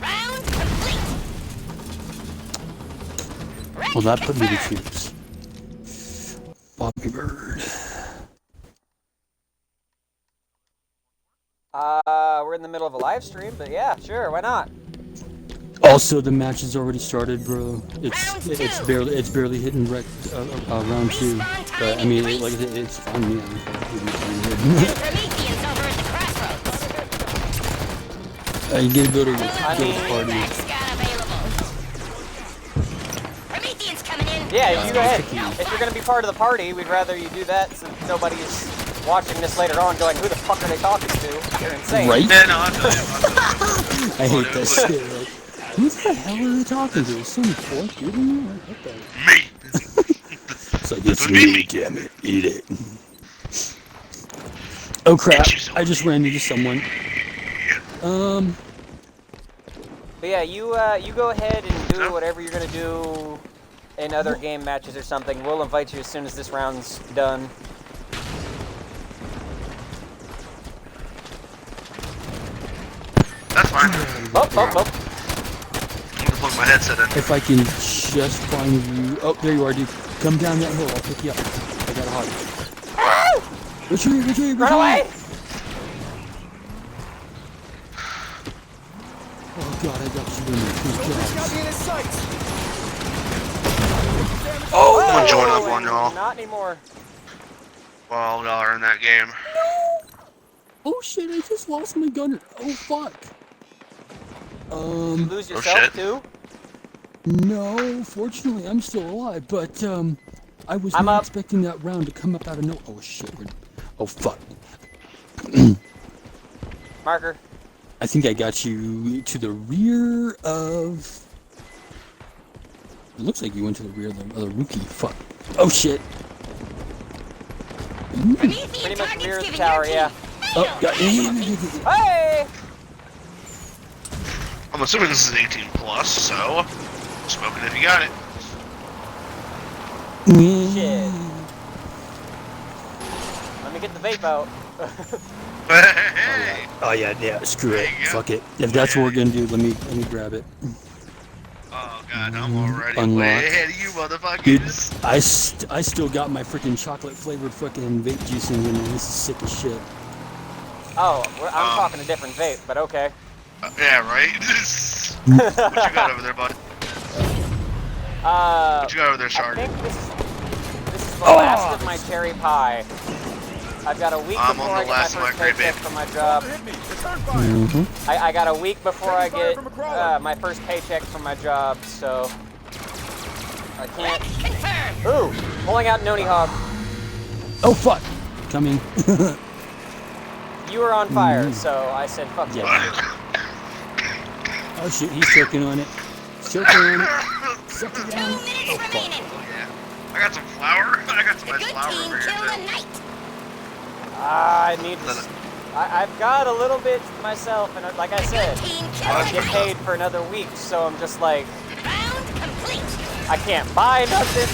[SPEAKER 4] Round complete.
[SPEAKER 2] Well, that put me to choose. Bobby Bird.
[SPEAKER 1] We're in the middle of a live stream, but yeah, sure, why not?
[SPEAKER 2] Also, the match has already started, bro. It's barely hitting round 2. But I mean, like I said, it's fun. Yeah,
[SPEAKER 4] Prometheans over at the crossroads.
[SPEAKER 2] you gotta go to your
[SPEAKER 1] mean-
[SPEAKER 2] party.
[SPEAKER 4] Rex got available. Prometheans coming in.
[SPEAKER 1] Yeah, you go ahead. If you're gonna be part of the party, we'd rather you do that since nobody's watching this later on going, who the fuck are they talking to? They're insane.
[SPEAKER 2] Right?
[SPEAKER 6] Yeah, no, I feel you.
[SPEAKER 2] I hate that shit. Like, who the hell are they talking to? Is some fourth dude in there? Like, what the?
[SPEAKER 6] Me.
[SPEAKER 2] It's like, it's
[SPEAKER 6] would be
[SPEAKER 2] me,
[SPEAKER 6] me.
[SPEAKER 2] damn it. Eat it. Oh crap,
[SPEAKER 6] It's just
[SPEAKER 2] I just ran into someone.
[SPEAKER 1] But yeah, you go ahead and do whatever you're gonna do in other game matches or something. We'll invite you as soon as this round's done.
[SPEAKER 6] That's fine.
[SPEAKER 1] Oh.
[SPEAKER 6] I'm gonna plug my headset in.
[SPEAKER 2] If I can just find you. Oh, there you are, dude. Come down that hill, I'll pick you up. I got a hug. Retreat.
[SPEAKER 1] Run away!
[SPEAKER 2] Oh god, I got you in there.
[SPEAKER 3] Soldier's got me in his sights.
[SPEAKER 2] Oh!
[SPEAKER 6] I'm gonna join up
[SPEAKER 1] Oh,
[SPEAKER 6] on y'all
[SPEAKER 1] Not anymore.
[SPEAKER 6] while y'all are in that game.
[SPEAKER 2] Oh shit, I just lost my gunner. Oh fuck.
[SPEAKER 1] You lose
[SPEAKER 6] Oh,
[SPEAKER 1] yourself
[SPEAKER 6] shit.
[SPEAKER 1] too?
[SPEAKER 2] No, fortunately I'm still alive, but I was
[SPEAKER 1] I'm
[SPEAKER 2] not
[SPEAKER 1] up.
[SPEAKER 2] expecting that round to come up out of no. Oh shit. Oh fuck.
[SPEAKER 1] Marker.
[SPEAKER 2] I think I got you to the rear of. It looks like you went to the rear of the other rookie. Fuck. Oh shit.
[SPEAKER 4] Promethean
[SPEAKER 1] Pretty much
[SPEAKER 4] targets
[SPEAKER 1] rear of the
[SPEAKER 4] giving
[SPEAKER 1] tower,
[SPEAKER 4] your
[SPEAKER 1] yeah.
[SPEAKER 4] team
[SPEAKER 2] Oh god.
[SPEAKER 1] Hey!
[SPEAKER 6] I'm assuming this is 18 plus, so smoking if you got it.
[SPEAKER 1] Shit. Let me get the vape out.
[SPEAKER 6] Hey!
[SPEAKER 2] Oh yeah. Screw it.
[SPEAKER 6] There you go.
[SPEAKER 2] Fuck it. If that's what we're gonna do, let me grab it.
[SPEAKER 6] Oh god, I'm already
[SPEAKER 2] Unlock.
[SPEAKER 6] way ahead of you
[SPEAKER 2] Dude,
[SPEAKER 6] motherfuckers.
[SPEAKER 2] I still got my freaking chocolate flavored fucking vape juicing in there. This is sick as shit.
[SPEAKER 1] Oh, I'm talking a different vape, but okay.
[SPEAKER 6] Yeah, right? What you got over there, bud? What you got over there,
[SPEAKER 1] I
[SPEAKER 6] Shark?
[SPEAKER 1] think this is the last of my cherry pie. I've got a week
[SPEAKER 6] I'm
[SPEAKER 1] before
[SPEAKER 6] on
[SPEAKER 1] I
[SPEAKER 6] the
[SPEAKER 1] get my
[SPEAKER 6] last of my
[SPEAKER 1] first
[SPEAKER 6] grape
[SPEAKER 1] paycheck
[SPEAKER 6] vape.
[SPEAKER 1] from my job.
[SPEAKER 3] Hit me. Return fire.
[SPEAKER 1] I got a week before I get
[SPEAKER 3] From a crawler.
[SPEAKER 1] my first paycheck from my job, so I can't.
[SPEAKER 4] confirmed.
[SPEAKER 1] Ooh, pulling out Noni Hog.
[SPEAKER 2] Oh fuck. Coming.
[SPEAKER 1] You were on fire, so I said fuck
[SPEAKER 2] Yeah.
[SPEAKER 1] yeah.
[SPEAKER 2] Oh shit, he's choking on it. Choking on it. Suck it
[SPEAKER 4] 2
[SPEAKER 2] down.
[SPEAKER 4] minutes remaining.
[SPEAKER 6] Yeah. I got some flour. I got some
[SPEAKER 4] The
[SPEAKER 6] nice
[SPEAKER 4] good
[SPEAKER 6] flour
[SPEAKER 4] team
[SPEAKER 6] over here,
[SPEAKER 4] killed a
[SPEAKER 6] too.
[SPEAKER 4] knight.
[SPEAKER 1] I need to. I've got a little bit myself, and like I said,
[SPEAKER 4] Team
[SPEAKER 1] I
[SPEAKER 4] killed
[SPEAKER 1] don't
[SPEAKER 4] a
[SPEAKER 1] get
[SPEAKER 4] knight.
[SPEAKER 1] paid for another week, so I'm just like,
[SPEAKER 4] Round complete.
[SPEAKER 1] I can't buy nothing.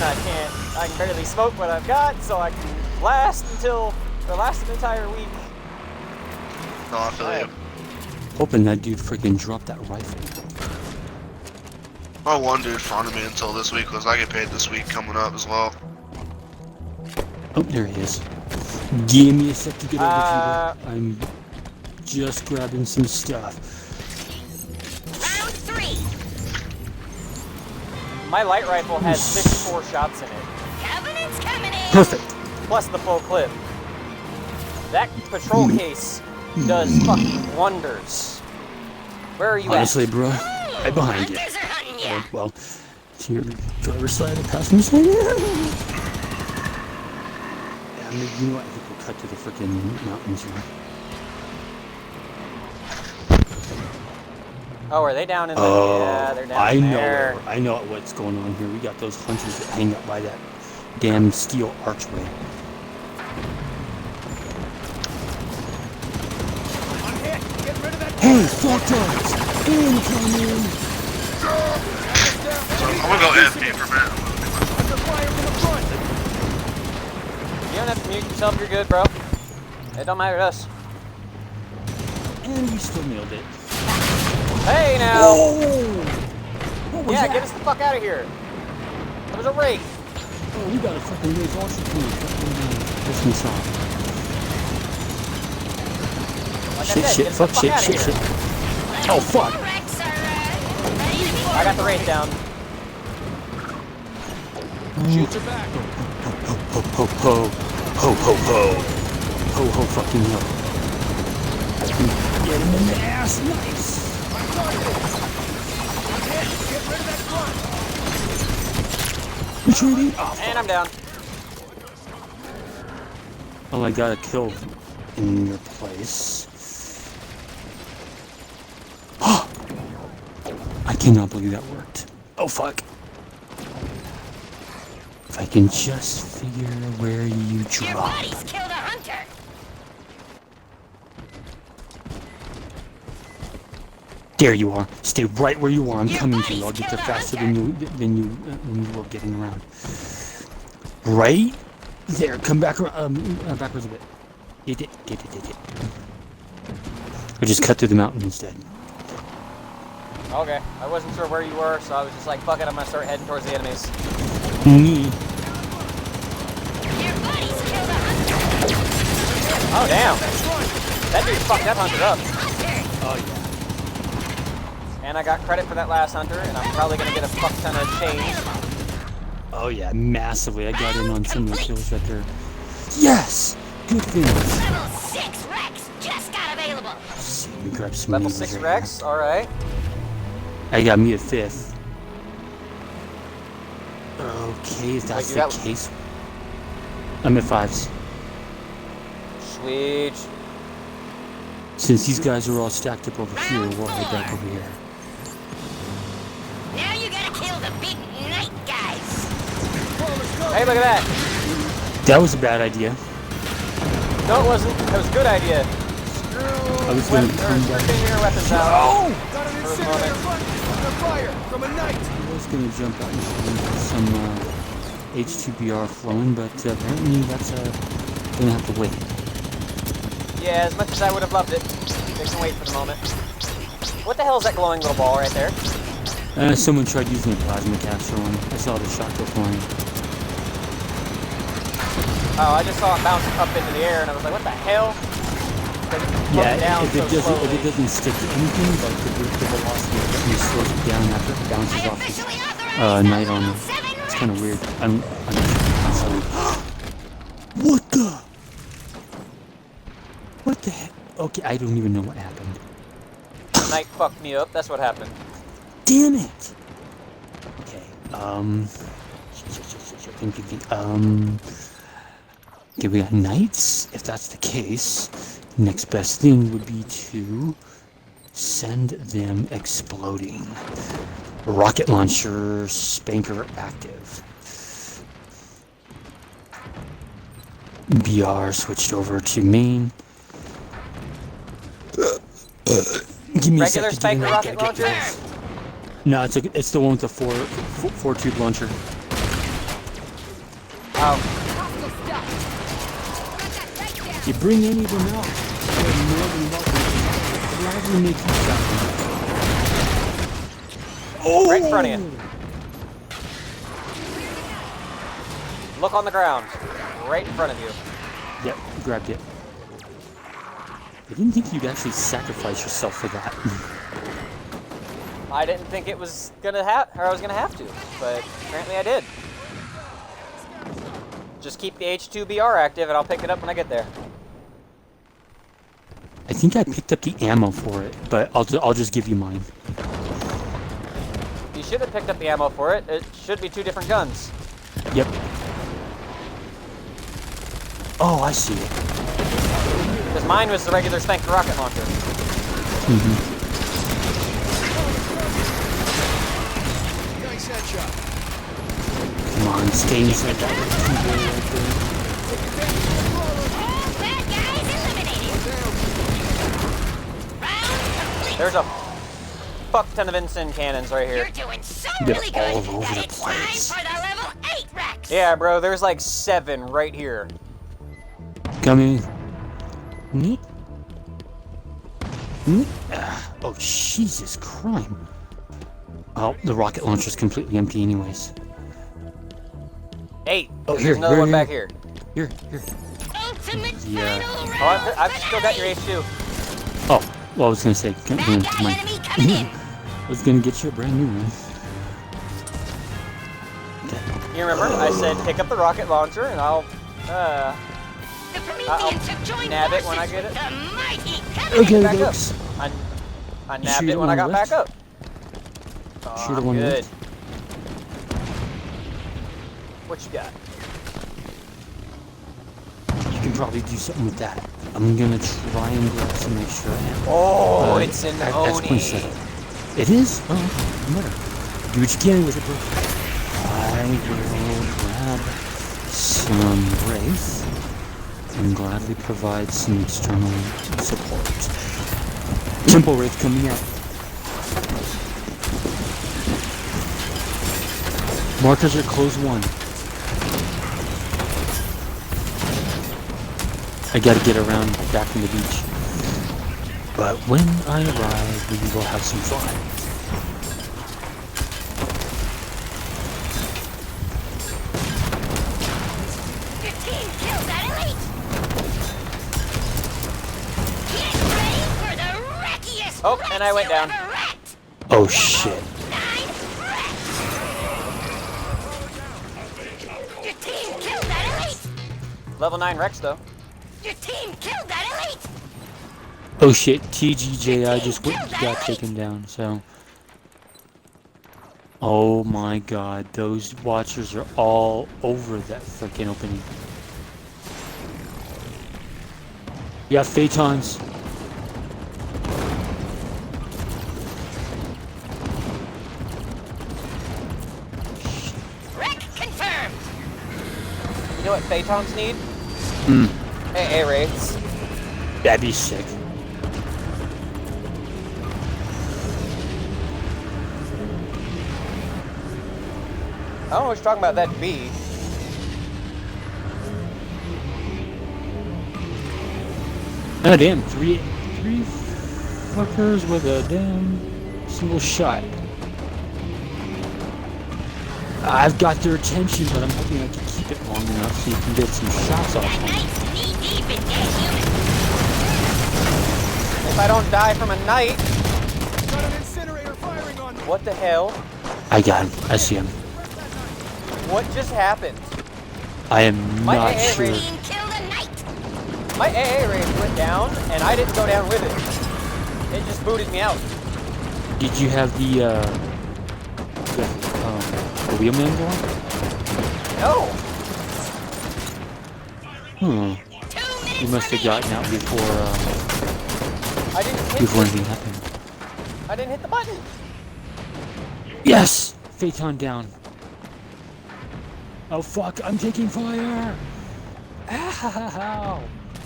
[SPEAKER 1] I can barely smoke what I've got, so I can last an entire week.
[SPEAKER 6] No, I feel you.
[SPEAKER 2] Hoping that dude freaking dropped that rifle.
[SPEAKER 6] My one dude fronted me until this week because I get paid this week coming up as well.
[SPEAKER 2] Oh, there he is. Give me a sec to get over to you.
[SPEAKER 1] Uh,
[SPEAKER 2] I'm just grabbing some stuff.
[SPEAKER 4] Round 3.
[SPEAKER 1] My light rifle has 54 shots in it,
[SPEAKER 4] Covenant's coming in.
[SPEAKER 2] Perfect.
[SPEAKER 1] plus the full clip. That patrol case does fucking wonders. Where are you
[SPEAKER 2] Honestly,
[SPEAKER 1] at?
[SPEAKER 2] bro, right behind you.
[SPEAKER 4] Hunters are hunting ya.
[SPEAKER 2] Well, To your driver's side or passenger side? Yeah, I mean, you know what? I think we'll cut to the freaking mountains here.
[SPEAKER 1] Oh, are they down in the... yeah, they're down there.
[SPEAKER 2] I know what's going on here. We got those hunters that hang up by that damn steel archway.
[SPEAKER 3] I'm hit. Get rid of that.
[SPEAKER 2] Hey, fuck us! Incoming!
[SPEAKER 6] I'm gonna go AFK for a minute.
[SPEAKER 3] Under fire from the front.
[SPEAKER 1] You don't have to mute yourself, you're good, bro. It don't matter to us.
[SPEAKER 2] And we still nailed it.
[SPEAKER 1] Hey, now!
[SPEAKER 2] Oh! What was
[SPEAKER 1] Yeah,
[SPEAKER 2] that?
[SPEAKER 1] get us the fuck out of here. That was a raid.
[SPEAKER 2] Oh, we got a fucking raise launcher team. This one's on.
[SPEAKER 1] Like
[SPEAKER 2] Shit,
[SPEAKER 1] I said,
[SPEAKER 2] shit,
[SPEAKER 1] get us
[SPEAKER 2] fuck,
[SPEAKER 1] the fuck
[SPEAKER 2] shit,
[SPEAKER 1] out of
[SPEAKER 2] shit,
[SPEAKER 1] here.
[SPEAKER 2] shit. Oh, fuck.
[SPEAKER 4] Rex are ready to be
[SPEAKER 1] I got the raid down.
[SPEAKER 3] Shields are back.
[SPEAKER 2] Ho, ho, ho, ho. Ho, ho, ho. Ho, ho, fucking ho. Get him in the ass. Nice.
[SPEAKER 3] I'm targeted. I'm hit. Get rid of that front.
[SPEAKER 2] Retreating. Oh,
[SPEAKER 1] And I'm down.
[SPEAKER 2] oh, I got a kill in your place. I cannot believe that worked. Oh, fuck. If I can just figure where you
[SPEAKER 4] Your
[SPEAKER 2] drop.
[SPEAKER 4] buddies killed a hunter.
[SPEAKER 2] There you are. Stay right where you are. I'm
[SPEAKER 4] Your
[SPEAKER 2] coming to you. I'll
[SPEAKER 4] buddies
[SPEAKER 2] get there
[SPEAKER 4] killed a
[SPEAKER 2] faster
[SPEAKER 4] hunter.
[SPEAKER 2] than you will getting around. Right there. Come back backwards a bit. Did it. I just cut through the mountain instead.
[SPEAKER 1] Okay, I wasn't sure where you were, so I was just like, fuck it, I'm gonna start heading towards the enemies.
[SPEAKER 2] Me.
[SPEAKER 4] Your buddies killed a hunter.
[SPEAKER 1] Oh, damn. That dude fucked that hunter up.
[SPEAKER 2] Oh yeah.
[SPEAKER 1] And I got credit for that last hunter, and I'm probably gonna get a fuck ton of change.
[SPEAKER 2] Oh yeah, massively. I got in on some of the kills right there. Yes! Good things.
[SPEAKER 4] Level 6 Rex just got available.
[SPEAKER 2] See, let me grab some
[SPEAKER 1] Level
[SPEAKER 2] nades
[SPEAKER 1] 6
[SPEAKER 2] right
[SPEAKER 1] Rex, alright.
[SPEAKER 2] here. I got me a 5th. Okay, if that's
[SPEAKER 1] you
[SPEAKER 2] the
[SPEAKER 1] got-
[SPEAKER 2] case. I'm at 5s.
[SPEAKER 1] Sweet.
[SPEAKER 2] Since these guys are all stacked up over here, we'll head back over here.
[SPEAKER 4] Now you gotta kill the big night guys.
[SPEAKER 1] Hey, look at that.
[SPEAKER 2] That was a bad idea.
[SPEAKER 1] No, it wasn't. That was a good idea.
[SPEAKER 2] I was gonna come back.
[SPEAKER 1] Screw your weapons out.
[SPEAKER 3] Got an
[SPEAKER 1] For the
[SPEAKER 3] incendiary
[SPEAKER 1] moment.
[SPEAKER 3] front. Under fire from a knight.
[SPEAKER 2] I was gonna jump out and get some H2BR flowing, but apparently that's gonna have to wait.
[SPEAKER 1] Yeah, as much as I would have loved it, they can wait for the moment. What the hell is that glowing little ball right there?
[SPEAKER 2] Someone tried using a plasma capsule on it. I saw the shot go flying.
[SPEAKER 1] Oh, I just saw it bounce up into the air, and I was like, what the hell?
[SPEAKER 2] Yeah, if it doesn't
[SPEAKER 1] slowly.
[SPEAKER 2] stick to anything, like the velocity definitely slows it down after it bounces
[SPEAKER 4] I
[SPEAKER 2] off his
[SPEAKER 4] officially authorize
[SPEAKER 2] night
[SPEAKER 4] level
[SPEAKER 2] armor.
[SPEAKER 4] 7
[SPEAKER 2] It's kind of
[SPEAKER 4] Rex.
[SPEAKER 2] weird. What the? What the heck? Okay, I don't even know what happened.
[SPEAKER 1] Night fucked me up, that's what happened.
[SPEAKER 2] Damn it! Okay, okay, we got knights. If that's the case, next best thing would be to send them exploding. Rocket launcher, spanker active. BR switched over to main. Give me a
[SPEAKER 1] Regular
[SPEAKER 2] sec to get in
[SPEAKER 1] Spanker
[SPEAKER 2] there.
[SPEAKER 1] rocket
[SPEAKER 2] Gotta get
[SPEAKER 1] launcher?
[SPEAKER 2] fast. No, it's the one with the four tube launcher.
[SPEAKER 1] Oh,
[SPEAKER 2] You bring any of them out. You're more than welcome. Gladly make use of them. Oh!
[SPEAKER 1] right in front of you. Look on the ground. Right in front of you.
[SPEAKER 2] Yep, grabbed it. I didn't think you'd actually sacrifice yourself for that.
[SPEAKER 1] I didn't think it was gonna or I was gonna have to, but apparently I did. Just keep the H2BR active and I'll pick it up when I get there.
[SPEAKER 2] I think I picked up the ammo for it, but I'll just give you mine.
[SPEAKER 1] You should have picked up the ammo for it. It should be 2 different guns.
[SPEAKER 2] Yep. Oh, I see it.
[SPEAKER 1] Because mine was the regular Spank rocket launcher.
[SPEAKER 2] Mm-hmm.
[SPEAKER 3] Nice headshot.
[SPEAKER 2] Come on, stay inside that right
[SPEAKER 4] All bad guys eliminated. Round complete.
[SPEAKER 1] There's a fuck ton of instant cannons right here.
[SPEAKER 4] You're doing so
[SPEAKER 2] They're
[SPEAKER 4] really good
[SPEAKER 2] all over
[SPEAKER 4] that
[SPEAKER 2] the
[SPEAKER 4] it's
[SPEAKER 2] place.
[SPEAKER 4] time for the level 8 Rex.
[SPEAKER 1] Yeah, bro, there's like 7 right here.
[SPEAKER 2] there. Coming. Neat. Neat. Oh, Jesus crime. Oh, the rocket launcher's completely empty anyways.
[SPEAKER 1] Hey,
[SPEAKER 2] Oh,
[SPEAKER 1] there's
[SPEAKER 2] here,
[SPEAKER 1] another
[SPEAKER 2] here,
[SPEAKER 1] one
[SPEAKER 2] here.
[SPEAKER 1] back here.
[SPEAKER 2] Here.
[SPEAKER 4] Ultimate
[SPEAKER 2] Yeah.
[SPEAKER 4] final round.
[SPEAKER 1] Oh, I've still got your H2.
[SPEAKER 2] Oh, well, I was gonna say, come
[SPEAKER 4] Bad
[SPEAKER 2] here,
[SPEAKER 4] guy
[SPEAKER 2] come on.
[SPEAKER 4] enemy coming in.
[SPEAKER 2] I was gonna get you a brand new one.
[SPEAKER 1] You remember? I said pick up the rocket launcher and I'll
[SPEAKER 4] The Prometheans have joined
[SPEAKER 1] nab it when
[SPEAKER 4] forces
[SPEAKER 1] I get
[SPEAKER 4] with
[SPEAKER 1] it.
[SPEAKER 4] the mighty Covenant.
[SPEAKER 2] Okay,
[SPEAKER 1] back up.
[SPEAKER 2] folks.
[SPEAKER 1] I
[SPEAKER 2] You
[SPEAKER 1] nabbed
[SPEAKER 2] sure
[SPEAKER 1] it
[SPEAKER 2] you
[SPEAKER 1] when I
[SPEAKER 2] don't
[SPEAKER 1] got
[SPEAKER 2] wanna
[SPEAKER 1] back up. Oh,
[SPEAKER 2] Sure the
[SPEAKER 1] I'm
[SPEAKER 2] one
[SPEAKER 1] good.
[SPEAKER 2] left?
[SPEAKER 1] What you got?
[SPEAKER 2] You can probably do something with that. I'm gonna try and grab some extra ammo.
[SPEAKER 1] Oh, it's an
[SPEAKER 2] That's
[SPEAKER 1] Oni.
[SPEAKER 2] poinsettia. It is? Oh, okay. Whatever. Do what you can with it, bro. I will grab some Wraith and gladly provide some external support. Temple Wraith coming out. Markers are close 1. I gotta get around back from the beach. But when I arrive, we will have some fun.
[SPEAKER 4] 15 kills at elite. Get ready for the wreckiest
[SPEAKER 1] Oh, and I went
[SPEAKER 4] Rex
[SPEAKER 1] down.
[SPEAKER 4] you've ever wrecked.
[SPEAKER 2] Oh shit.
[SPEAKER 4] 9 Rex. 15 kills at elite.
[SPEAKER 1] Level 9 Rex though.
[SPEAKER 4] Your team killed that elite.
[SPEAKER 2] Oh shit, TGJI just got taken down, so. Oh my god, those watchers are all over that freaking opening. You got Phaetons.
[SPEAKER 4] Wreck confirmed.
[SPEAKER 1] You know what Phaetons need?
[SPEAKER 2] Hmm,
[SPEAKER 1] AA Wraiths.
[SPEAKER 2] that'd be sick.
[SPEAKER 1] I don't know what you're talking about that B.
[SPEAKER 2] Oh damn, three fuckers with a damn single shot. I've got their attention, but I'm hoping I can keep it long enough so you can get some shots off
[SPEAKER 4] That
[SPEAKER 2] on them.
[SPEAKER 4] knight's knee deep in dead humans.
[SPEAKER 1] If I don't die from a knight,
[SPEAKER 3] Got an incinerator firing on me.
[SPEAKER 1] what the hell?
[SPEAKER 2] I got him. I see him.
[SPEAKER 1] What just happened?
[SPEAKER 2] I am
[SPEAKER 1] My
[SPEAKER 2] not
[SPEAKER 1] AA
[SPEAKER 2] sure.
[SPEAKER 4] Team killed a knight.
[SPEAKER 1] My AA Wraith went down and I didn't go down with it. It just booted me out.
[SPEAKER 2] Did you have the wheelman going?
[SPEAKER 1] No.
[SPEAKER 2] Hmm.
[SPEAKER 4] 2 minutes
[SPEAKER 2] You must have gotten out before
[SPEAKER 1] I didn't hit
[SPEAKER 2] before
[SPEAKER 1] it.
[SPEAKER 2] anything happened.
[SPEAKER 1] I didn't hit the button.
[SPEAKER 2] Yes! Phaeton down. Oh fuck, I'm taking fire! Ow!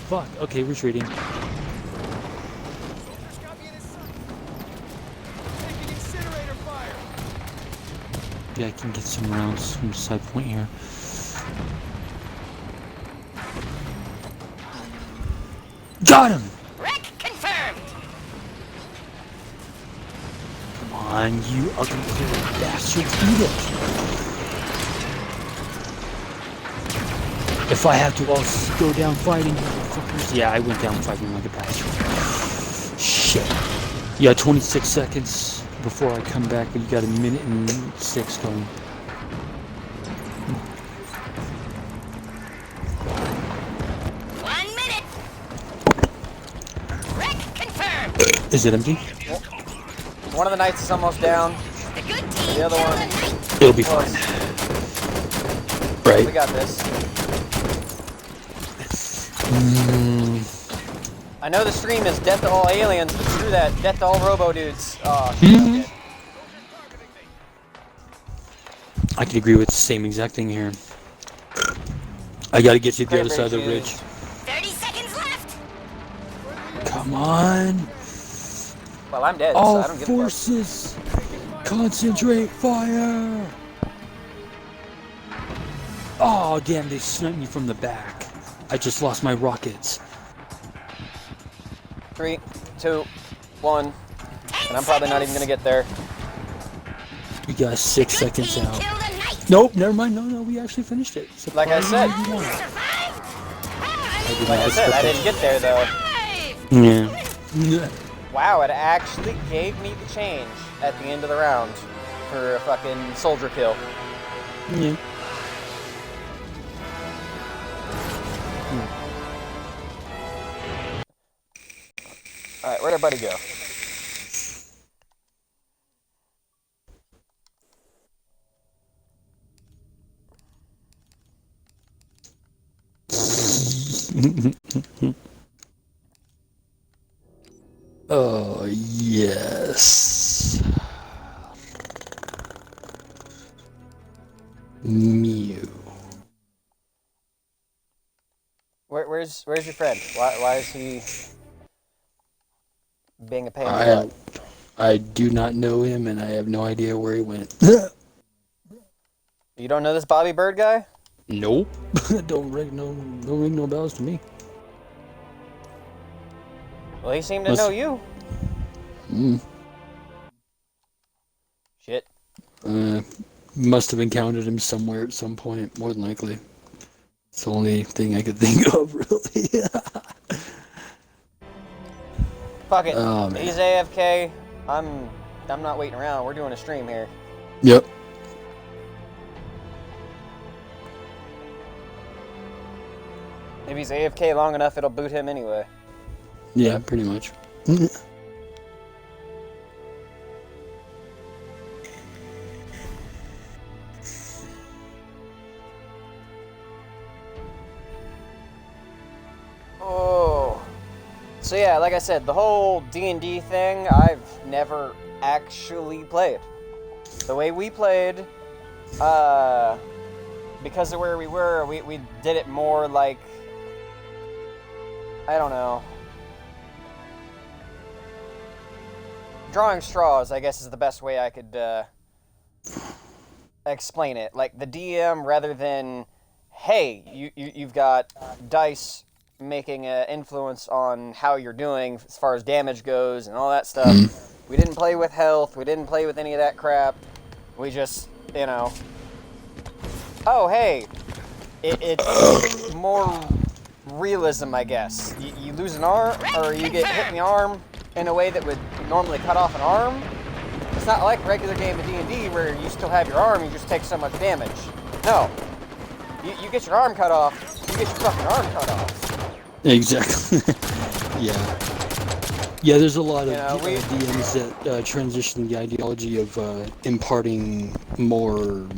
[SPEAKER 2] Fuck, okay, retreating.
[SPEAKER 3] Soldiers got me in his sight. Taking incinerator fire.
[SPEAKER 2] Yeah, I can get some rounds from the side point here. Got him!
[SPEAKER 4] Wreck confirmed.
[SPEAKER 2] Come on, you ugly little bastards, eat it! If I have to, I'll go down fighting, motherfuckers. Yeah, I went down fighting like a bastard. Shit. You got 26 seconds before I come back, but you got 1:06 going.
[SPEAKER 4] 1 minute. Wreck confirmed.
[SPEAKER 2] Is it empty?
[SPEAKER 1] One of the knights is almost down.
[SPEAKER 4] The good team
[SPEAKER 1] The other one.
[SPEAKER 2] It'll be
[SPEAKER 1] Close.
[SPEAKER 2] fine.
[SPEAKER 1] We
[SPEAKER 2] Right?
[SPEAKER 1] got this. I know the stream is death to all aliens, but screw that. Death to all robo dudes. Oh, shit.
[SPEAKER 2] I can agree with the same exact thing here. I gotta get to the other side of the
[SPEAKER 1] Cranberry
[SPEAKER 2] ridge.
[SPEAKER 4] 30 seconds left.
[SPEAKER 2] Come on!
[SPEAKER 1] Well, I'm dead, so
[SPEAKER 2] All
[SPEAKER 1] I don't give a fuck.
[SPEAKER 2] forces, concentrate fire! Oh, damn, they sniped me from the back. I just lost my rockets.
[SPEAKER 1] 3, 2, 1. And I'm probably not even gonna get there.
[SPEAKER 2] We got 6 seconds
[SPEAKER 4] Team
[SPEAKER 2] out.
[SPEAKER 4] killed a knight.
[SPEAKER 2] Nope, never mind. No, we actually finished it.
[SPEAKER 1] Like I said.
[SPEAKER 2] Surprisingly, we won.
[SPEAKER 4] Survive.
[SPEAKER 1] Like I said, I didn't get there though.
[SPEAKER 2] Yeah.
[SPEAKER 1] Wow, it actually gave me the change at the end of the round for a fucking soldier kill.
[SPEAKER 2] Yeah.
[SPEAKER 1] Alright, where'd our buddy go?
[SPEAKER 2] Oh, yes. Mew.
[SPEAKER 1] Where's your friend? Why is he being a pain in the butt?
[SPEAKER 2] I do not know him, and I have no idea where he went.
[SPEAKER 1] You don't know this Bobby Bird guy?
[SPEAKER 2] Nope. Don't ring no bells to me.
[SPEAKER 1] Well, he seemed to know you. Shit.
[SPEAKER 2] Must have encountered him somewhere at some point, more than likely. It's the only thing I could think of, really.
[SPEAKER 1] Fuck it.
[SPEAKER 2] Oh, man.
[SPEAKER 1] He's AFK. I'm not waiting around. We're doing a stream here.
[SPEAKER 2] Yep.
[SPEAKER 1] If he's AFK long enough, it'll boot him anyway.
[SPEAKER 2] Yeah, pretty much.
[SPEAKER 1] Oh. So yeah, like I said, the whole D&D thing, I've never actually played. The way we played, because of where we were, we did it more like, I don't know. Drawing straws, I guess, is the best way I could explain it. Like the DM, rather than, hey, you've got dice making an influence on how you're doing as far as damage goes and all that stuff. We didn't play with health. We didn't play with any of that crap. We just, you know, oh, hey, it's more realism, I guess. You lose an arm, or you get hit in the arm in a way that would normally cut off an arm. It's not like a regular game of D&D where you still have your arm, you just take so much damage. No. You get your arm cut off, you get your fucking arm cut off.
[SPEAKER 2] Exactly. Yeah. Yeah, there's a lot of
[SPEAKER 1] You know,
[SPEAKER 2] DMs that transition the ideology of imparting more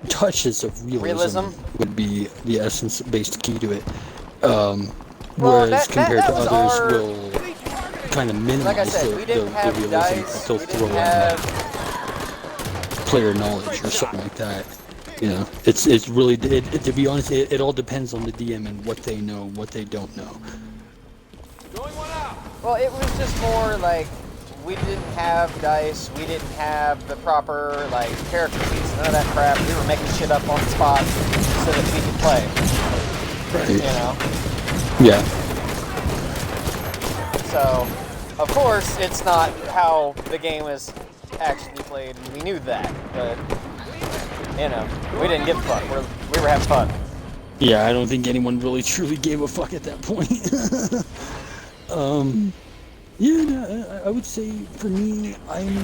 [SPEAKER 2] touches of realism would be the essence-based key to it. Whereas compared to others will kind of minimize
[SPEAKER 1] like I said, we didn't have
[SPEAKER 2] the realism.
[SPEAKER 1] dice,
[SPEAKER 2] They'll
[SPEAKER 1] we
[SPEAKER 2] throw
[SPEAKER 1] didn't
[SPEAKER 2] in
[SPEAKER 1] have
[SPEAKER 2] player knowledge or something like that. You know, it's really, to be honest, it all depends on the DM and what they know, what they don't know.
[SPEAKER 1] Well, it was just more like we didn't have dice, we didn't have the proper like character sheets, none of that crap. We were making shit up on the spot so that we could play.
[SPEAKER 2] Right.
[SPEAKER 1] You know?
[SPEAKER 2] Yeah.
[SPEAKER 1] So, of course, it's not how the game is actually played, and we knew that, but you know, we didn't give a fuck. We were having fun.
[SPEAKER 2] Yeah, I don't think anyone really truly gave a fuck at that point. Yeah, no, I would say for me, I'm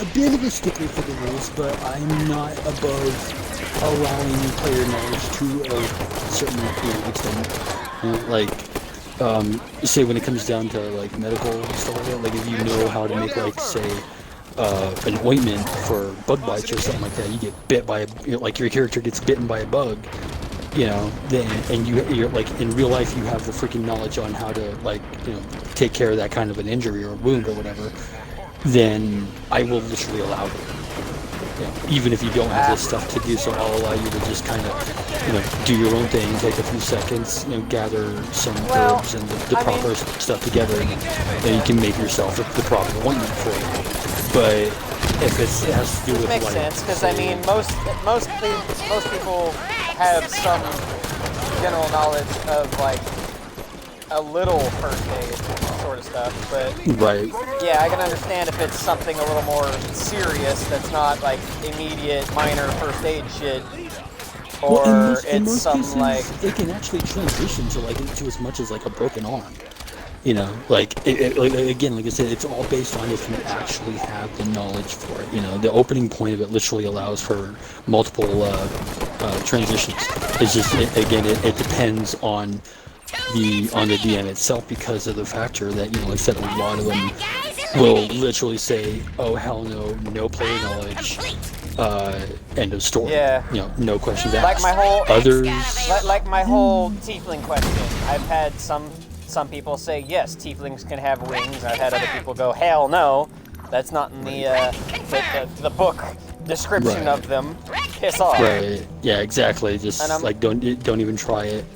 [SPEAKER 2] a bit of a stickler for the rules, but I'm not above allowing player knowledge to a certain extent. Like, say when it comes down to like medical stuff like that, like if you know how to make like say an ointment for bug bites or something like that, you get bit by like your character gets bitten by a bug, then and you're like in real life you have the freaking knowledge on how to take care of that kind of an injury or wound or whatever, then I will literally allow it. Even if you don't have this stuff to do so, I'll allow you to just kind of, do your own thing, take a few seconds, gather some herbs and the proper stuff together, and then you can make yourself the proper ointment for it. But if it has to do with
[SPEAKER 1] makes sense, because I mean, most people have some general knowledge of like a little first aid sort of stuff, but
[SPEAKER 2] right.
[SPEAKER 1] Yeah, I can understand if it's something a little more serious that's not like immediate minor first aid shit, or
[SPEAKER 2] in most
[SPEAKER 1] some
[SPEAKER 2] cases,
[SPEAKER 1] like
[SPEAKER 2] it can actually transition to as much as like a broken arm. Like again, like I said, it's all based on if you actually have the knowledge for it. The opening point of it literally allows for multiple transitions. It's just it depends on the DM itself, because of the factor that like I said, a lot of them will literally say, "Oh hell no player knowledge, end of story."
[SPEAKER 1] Yeah.
[SPEAKER 2] No questions asked.
[SPEAKER 1] Like my whole
[SPEAKER 2] others,
[SPEAKER 1] like my whole tiefling question. I've had some people say yes, tieflings can have wings. I've had other people go, hell no, that's not in the book description of them. Piss off.
[SPEAKER 2] Right. Yeah, exactly. Just like don't even try it.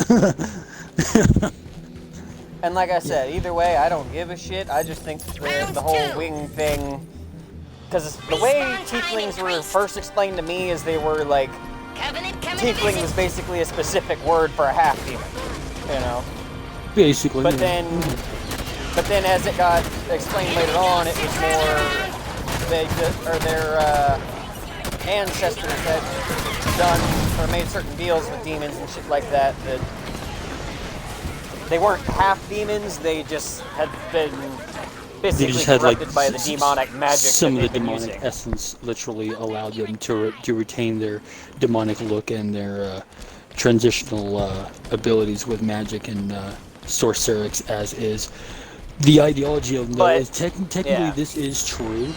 [SPEAKER 1] And like I said, either way, I don't give a shit. I just think the whole wing thing, because the way tieflings were first explained to me is they were like, tiefling was basically a specific word for a half demon,
[SPEAKER 2] Basically.
[SPEAKER 1] But then as it got explained later on, it was more their ancestors had done or made certain deals with demons and shit like that they weren't half demons. They just had been basically corrupted by the demonic magic.
[SPEAKER 2] Some of the demonic essence literally allowed them to retain their demonic look and their transitional abilities with magic and sorcerics as is. The ideology of is technically this is true,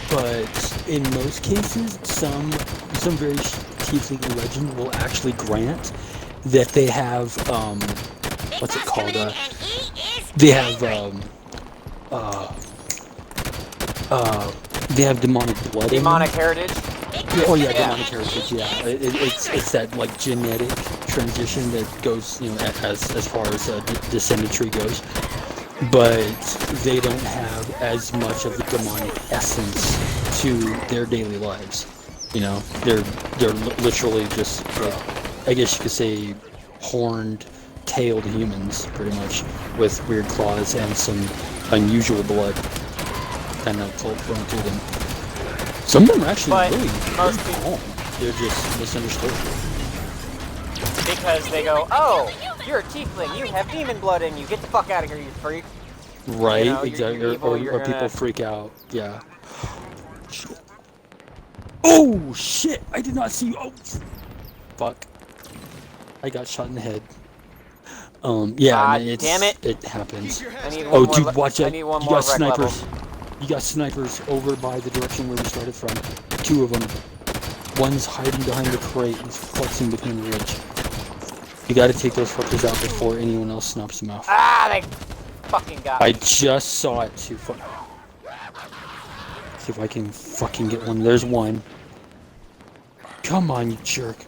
[SPEAKER 2] but in most cases, some very tiefling legend will actually grant that they have what's it called? They have demonic blood.
[SPEAKER 1] Demonic heritage.
[SPEAKER 2] Oh yeah, demonic heritage. Yeah, it's that like genetic transition that goes as far as descendant tree goes, but they don't have as much of the demonic essence to their daily lives. They're literally just like, I guess you could say, horned, tailed humans, pretty much, with weird claws and some unusual blood kind of flowing through them. Some of them are actually really calm. They're just misunderstood.
[SPEAKER 1] Because they go, oh, you're a tiefling, you have demon blood in you, get the fuck out of here, you freak.
[SPEAKER 2] Right, exactly. You're evil, or people freak out, yeah. Shit. Oh, shit! I did not see you. Oh, fuck. I got shot in the head. Yeah,
[SPEAKER 1] damn it.
[SPEAKER 2] It happens.
[SPEAKER 1] Oh,
[SPEAKER 2] dude, watch out. You got snipers.
[SPEAKER 1] Level.
[SPEAKER 2] You got snipers over by the direction where we started from. 2 of them. One's hiding behind the crate. He's flexing between the ridge. You gotta take those fuckers out before anyone else snaps them off.
[SPEAKER 1] Ah, they fucking got me.
[SPEAKER 2] I just saw it too. See if I can fucking get one. There's one. Come on, you jerk.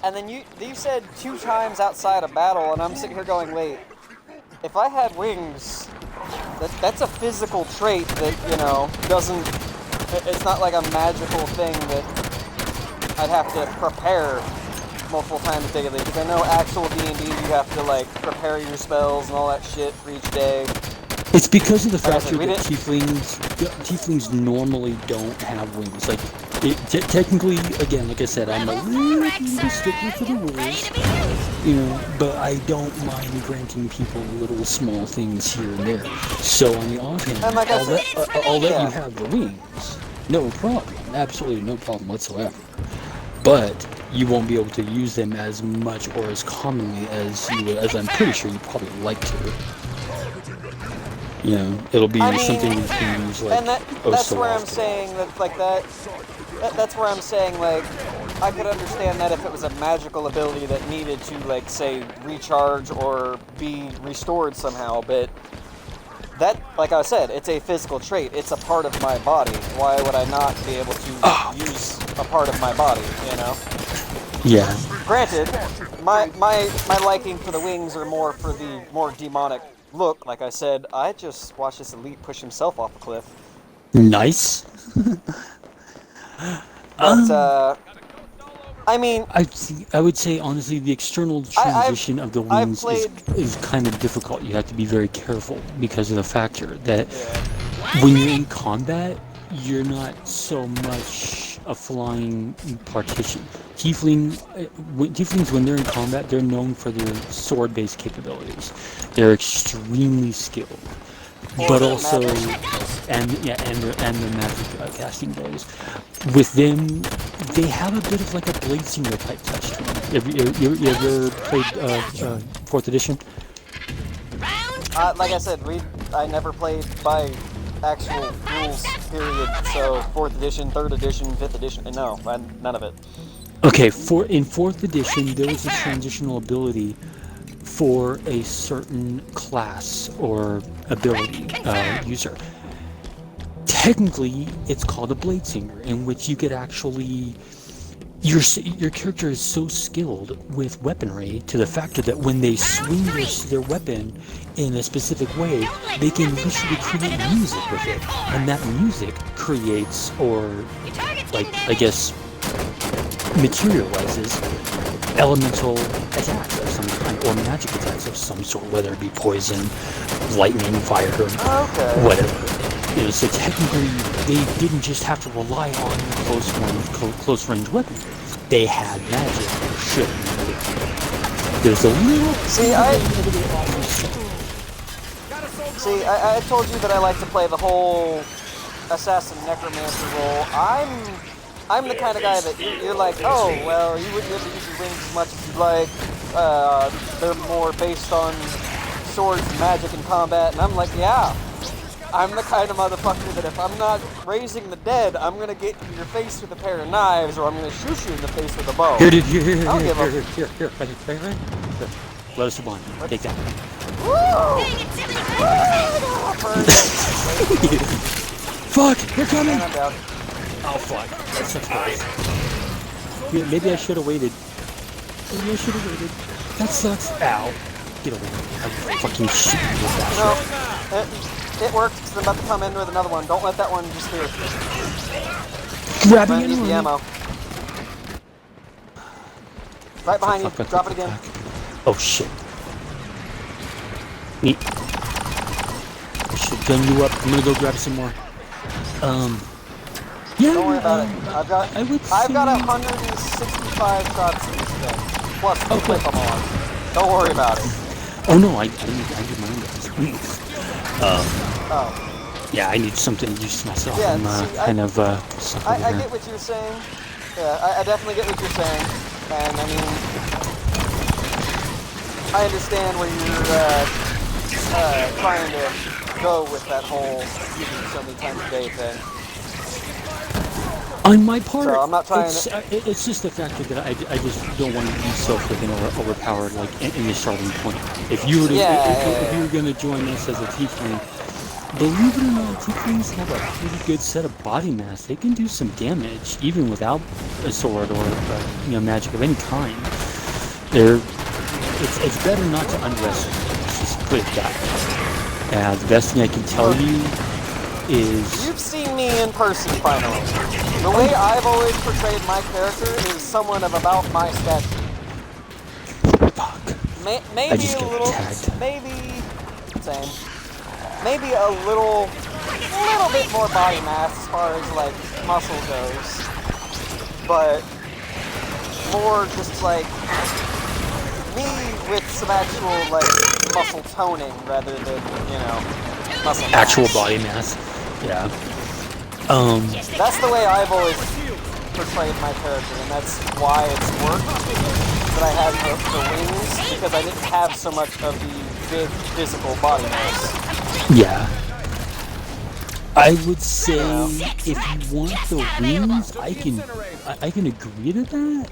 [SPEAKER 1] And then you said 2 times outside of battle, and I'm sitting here going, wait, if I had wings, that's a physical trait that, doesn't, it's not like a magical thing that I'd have to prepare multiple times daily, because I know actual D&D, you have to, like, prepare your spells and all that shit for each day.
[SPEAKER 2] It's because of the factor that tieflings normally don't have wings. Like, technically, again, like I said, I'm a little stickler for the rules, but I don't mind granting people little small things here and there. So on the offhand, I'll let you have the wings. No problem. Absolutely no problem whatsoever. But you won't be able to use them as much or as commonly as you would, as I'm pretty sure you probably like to. You know, it'll be
[SPEAKER 1] I mean,
[SPEAKER 2] something you can use like
[SPEAKER 1] and that's
[SPEAKER 2] so
[SPEAKER 1] where I'm
[SPEAKER 2] often.
[SPEAKER 1] saying that, like that's where I'm saying, like, I could understand that if it was a magical ability that needed to, like, say, recharge or be restored somehow, but that, like I said, it's a physical trait. It's a part of my body. Why would I not be able to use a part of my body, you know?
[SPEAKER 2] Yeah.
[SPEAKER 1] Granted, my liking for the wings are more for the more demonic look. Like I said, I just watched this elite push himself off a cliff.
[SPEAKER 2] Nice.
[SPEAKER 1] But, I mean,
[SPEAKER 2] I would say honestly, the external transition of the
[SPEAKER 1] I've
[SPEAKER 2] wings
[SPEAKER 1] played...
[SPEAKER 2] is kind of difficult. You have to be very careful because of the factor that
[SPEAKER 1] Yeah.
[SPEAKER 2] when you're in combat, you're not so much a flying partition. Tieflings, when they're in combat, they're known for their sword-based capabilities. They're extremely skilled, but also, and their magic casting goes. With them, they have a bit of like a blade singer type touch to them. You ever played 4th edition?
[SPEAKER 1] Like I said, I never played by actual rules, period. So 4th edition, 3rd edition, 5th edition, no, none of it.
[SPEAKER 2] Okay, in 4th edition, there was a transitional ability for a certain class or ability user. Technically, it's called a blade singer, in which you could actually... Your character is so skilled with weaponry to the factor that when they swing their weapon in a specific way, they can literally create music with it. And that music creates, or, like, I guess, materializes elemental attacks of some kind, or magic attacks of some sort, whether it be poison, lightning, fire, whatever. You know, so technically, they didn't just have to rely on close range weapons. They had magic or shit. There's a little...
[SPEAKER 1] See, I told you that I like to play the whole assassin necromancer role. I'm the kind of guy that you're like, oh, well, you wouldn't be able to use your wings as much as you'd like. They're more based on swords and magic and combat. And I'm like, yeah. I'm the kind of motherfucker that if I'm not raising the dead, I'm gonna get in your face with a pair of knives, or I'm gonna shoot you in the face with a bow.
[SPEAKER 2] Here. Let us one. Take that. Fuck! They're coming!
[SPEAKER 1] And I'm down.
[SPEAKER 2] Oh fuck! That's such close. Yeah, maybe I should have waited. That sucks. Ow! Get over here! I'm fucking shooting you with that.
[SPEAKER 1] No. It worked, because I'm about to come in with another one. Don't let that one just clear.
[SPEAKER 2] Grabbing
[SPEAKER 1] use the ammo. Right behind you. Drop it again.
[SPEAKER 2] Oh shit. Neat. I should gun you up. I'm gonna go grab some more. Yeah.
[SPEAKER 1] Don't worry about it. I've got 165 shots in this thing. Plus the clip I'm on. Don't worry about it.
[SPEAKER 2] Oh no, I need my own guns. Yeah, I need something to use myself.
[SPEAKER 1] Yeah,
[SPEAKER 2] I'm
[SPEAKER 1] I get what you're saying. Yeah, I definitely get what you're saying. And I mean, I understand where you're trying to go with that whole using so many times a day thing.
[SPEAKER 2] On my part,
[SPEAKER 1] so I'm not trying
[SPEAKER 2] it's just the fact that I just don't want to be so freaking overpowered, like in the starting point. If you were if you were going to join us as a tiefling, believe it or not, tieflings have a pretty good set of body mass. They can do some damage even without a sword or magic of any kind. It's better not to underestimate. Let's just put it that way. The best thing I can tell you is...
[SPEAKER 1] You've seen me in person, finally. The way I've always portrayed my character is someone of about my stature.
[SPEAKER 2] Fuck.
[SPEAKER 1] Maybe
[SPEAKER 2] I just
[SPEAKER 1] a
[SPEAKER 2] got
[SPEAKER 1] little...
[SPEAKER 2] tagged.
[SPEAKER 1] Same. Maybe a little bit more body mass as far as, like, muscle goes. But more just, like, me with some actual, like, muscle toning rather than, muscle mass.
[SPEAKER 2] Actual body mass. Yeah.
[SPEAKER 1] That's the way I've always portrayed my character, and that's why it's worked. That I had the wings, because I didn't have so much of the big physical body mass.
[SPEAKER 2] Yeah. I would say if you want the wings, I can agree to that.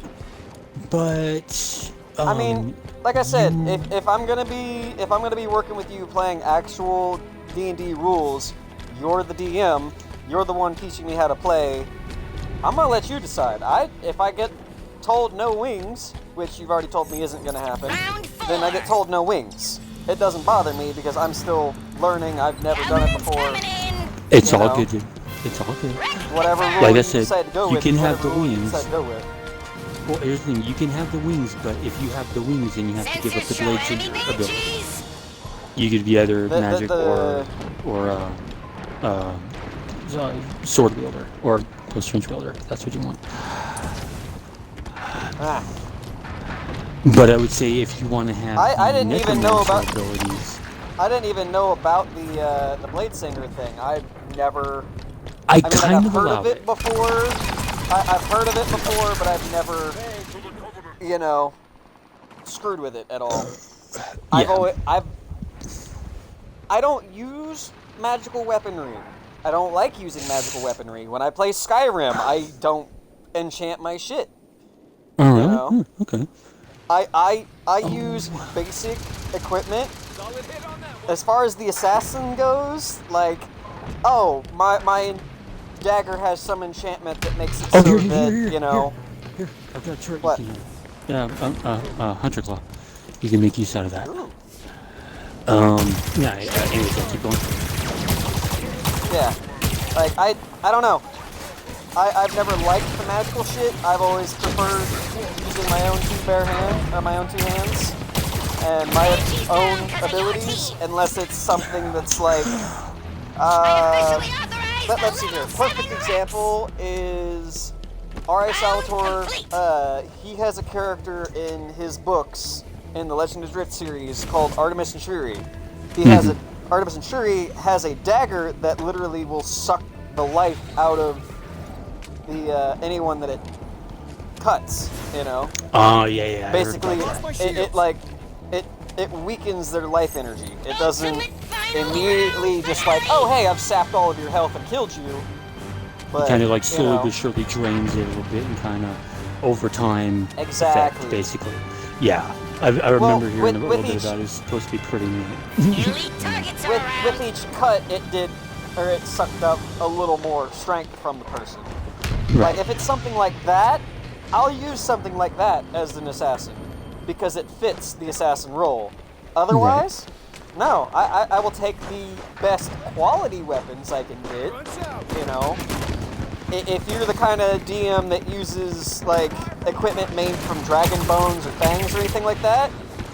[SPEAKER 2] But
[SPEAKER 1] I mean, like I said, if I'm gonna be working with you playing actual D&D rules, you're the DM, you're the one teaching me how to play. I'm gonna let you decide. If I get told no wings, which you've already told me isn't gonna happen, then I get told no wings. It doesn't bother me because I'm still learning. I've never done it before.
[SPEAKER 2] it's all good. It's all good.
[SPEAKER 1] Whatever rule
[SPEAKER 2] Like I
[SPEAKER 1] you
[SPEAKER 2] said,
[SPEAKER 1] decide to go
[SPEAKER 2] you
[SPEAKER 1] with,
[SPEAKER 2] can
[SPEAKER 1] is
[SPEAKER 2] have
[SPEAKER 1] whatever
[SPEAKER 2] the
[SPEAKER 1] rule you
[SPEAKER 2] wings.
[SPEAKER 1] decide to go with.
[SPEAKER 2] Well, here's the thing. You can have the wings, but if you have the wings, then you have to give up the blade singer ability. You could be either magic or sword wielder or close range wielder. If that's what you want.
[SPEAKER 1] Ah.
[SPEAKER 2] But I would say if you want to have
[SPEAKER 1] I didn't even know about
[SPEAKER 2] abilities,
[SPEAKER 1] I didn't even know about the blade singer thing. I've never.
[SPEAKER 2] I
[SPEAKER 1] mean,
[SPEAKER 2] kind
[SPEAKER 1] I've
[SPEAKER 2] of
[SPEAKER 1] heard
[SPEAKER 2] allow
[SPEAKER 1] of it before. I've heard of it before, but I've never, screwed with it at all.
[SPEAKER 2] Yeah.
[SPEAKER 1] I don't use magical weaponry. I don't like using magical weaponry. When I play Skyrim, I don't enchant my shit.
[SPEAKER 2] Oh, really?
[SPEAKER 1] You know?
[SPEAKER 2] Okay.
[SPEAKER 1] I use basic equipment. As far as the assassin goes, like, my dagger has some enchantment that makes it so that,
[SPEAKER 2] Here, I've got a trick.
[SPEAKER 1] What?
[SPEAKER 2] Yeah, Hunter Claw. You can make use out of that.
[SPEAKER 1] Ooh.
[SPEAKER 2] Anyways, I'll keep going.
[SPEAKER 1] Yeah. Like, I don't know. I've never liked the magical shit. I've always preferred using my own two hands, and my own abilities, unless it's something that's like, let's see here. Perfect example is R.A. Salvatore. He has a character in his books in the Legend of Drift series called Artemis and Shuri. Artemis and Shuri has a dagger that literally will suck the life out of the anyone that it cuts.
[SPEAKER 2] Oh yeah.
[SPEAKER 1] Basically, it weakens their life energy. It doesn't immediately just like, oh hey, I've sapped all of your health and killed you. But
[SPEAKER 2] kind of like slowly but surely drains it a little bit and kind of over time effect, basically. Yeah, I remember hearing a little bit about it. It's supposed to be pretty neat.
[SPEAKER 1] With each cut, it sucked up a little more strength from the person.
[SPEAKER 2] Right.
[SPEAKER 1] Like if it's something like that, I'll use something like that as an assassin because it fits the assassin role. Otherwise, no. I will take the best quality weapons I can get. If you're the kind of DM that uses like equipment made from dragon bones or fangs or anything like that,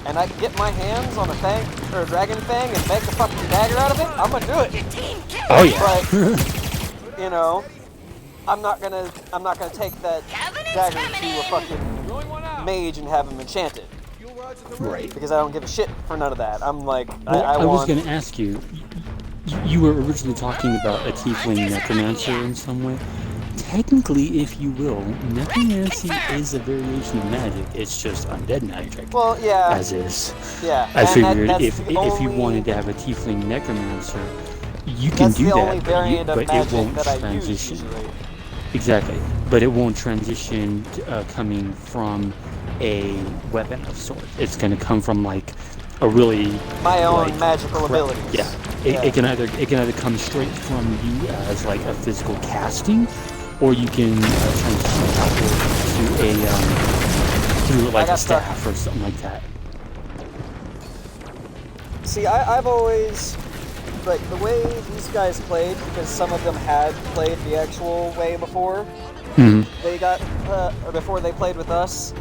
[SPEAKER 1] and I can get my hands on a fang or a dragon fang and make a fucking dagger out of it, I'm gonna do it.
[SPEAKER 2] Oh yeah.
[SPEAKER 1] But I'm not gonna take that dagger to a fucking mage and have him enchanted.
[SPEAKER 2] Right.
[SPEAKER 1] Because I don't give a shit for none of that. I'm like,
[SPEAKER 2] well, I was
[SPEAKER 1] want...
[SPEAKER 2] going to ask you, you were originally talking about a tiefling necromancer in some way. Technically, if you will, necromancy is a variation of magic. It's just undead magic.
[SPEAKER 1] Well, yeah.
[SPEAKER 2] As is.
[SPEAKER 1] Yeah.
[SPEAKER 2] I figured if you wanted to have a tiefling necromancer, you can do that, but it won't transition. Exactly. But it won't transition coming from a weapon of sort. It's going to come from like a really
[SPEAKER 1] my own magical abilities.
[SPEAKER 2] Yeah. It can either come straight from you as like a physical casting, or you can transition through like a staff or something like that.
[SPEAKER 1] See, I've always like the way these guys played, because some of them had played the actual way before. They got before they played with us.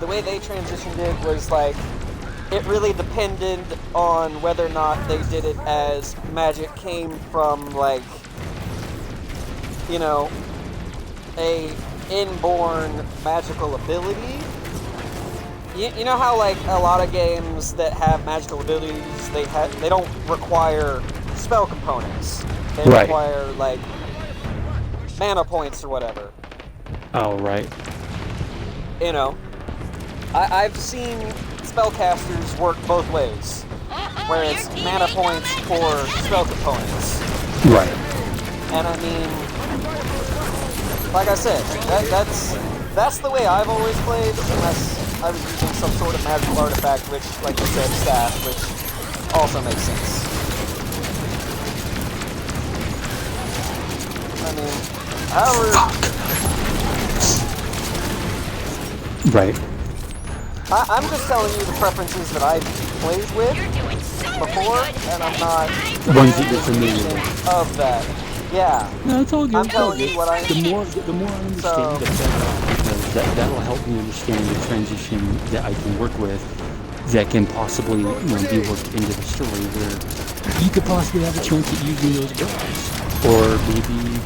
[SPEAKER 1] The way they transitioned it was like it really depended on whether or not they did it as magic came from like a inborn magical ability. You know how like a lot of games that have magical abilities, they don't require spell components. They require like mana points or whatever.
[SPEAKER 2] Oh, right.
[SPEAKER 1] I've seen spellcasters work both ways. where it's mana points for spell components.
[SPEAKER 2] Right.
[SPEAKER 1] And I mean, like I said, that's the way I've always played, unless I was using some sort of magical artifact, which, like you said, staff, which also makes sense. I mean, however...
[SPEAKER 2] Right.
[SPEAKER 1] I'm just telling you the preferences that I've played with before, and I'm not
[SPEAKER 2] Ones that you're familiar with.
[SPEAKER 1] of that. Yeah.
[SPEAKER 2] No, it's all good.
[SPEAKER 1] I'm
[SPEAKER 2] It's all
[SPEAKER 1] telling
[SPEAKER 2] good.
[SPEAKER 1] you what I...
[SPEAKER 2] The more I understand,
[SPEAKER 1] So-
[SPEAKER 2] the better. Because that will help me understand the transition that I can work with that can possibly, be worked into the story where you could possibly have a chance at using those guys. Or maybe,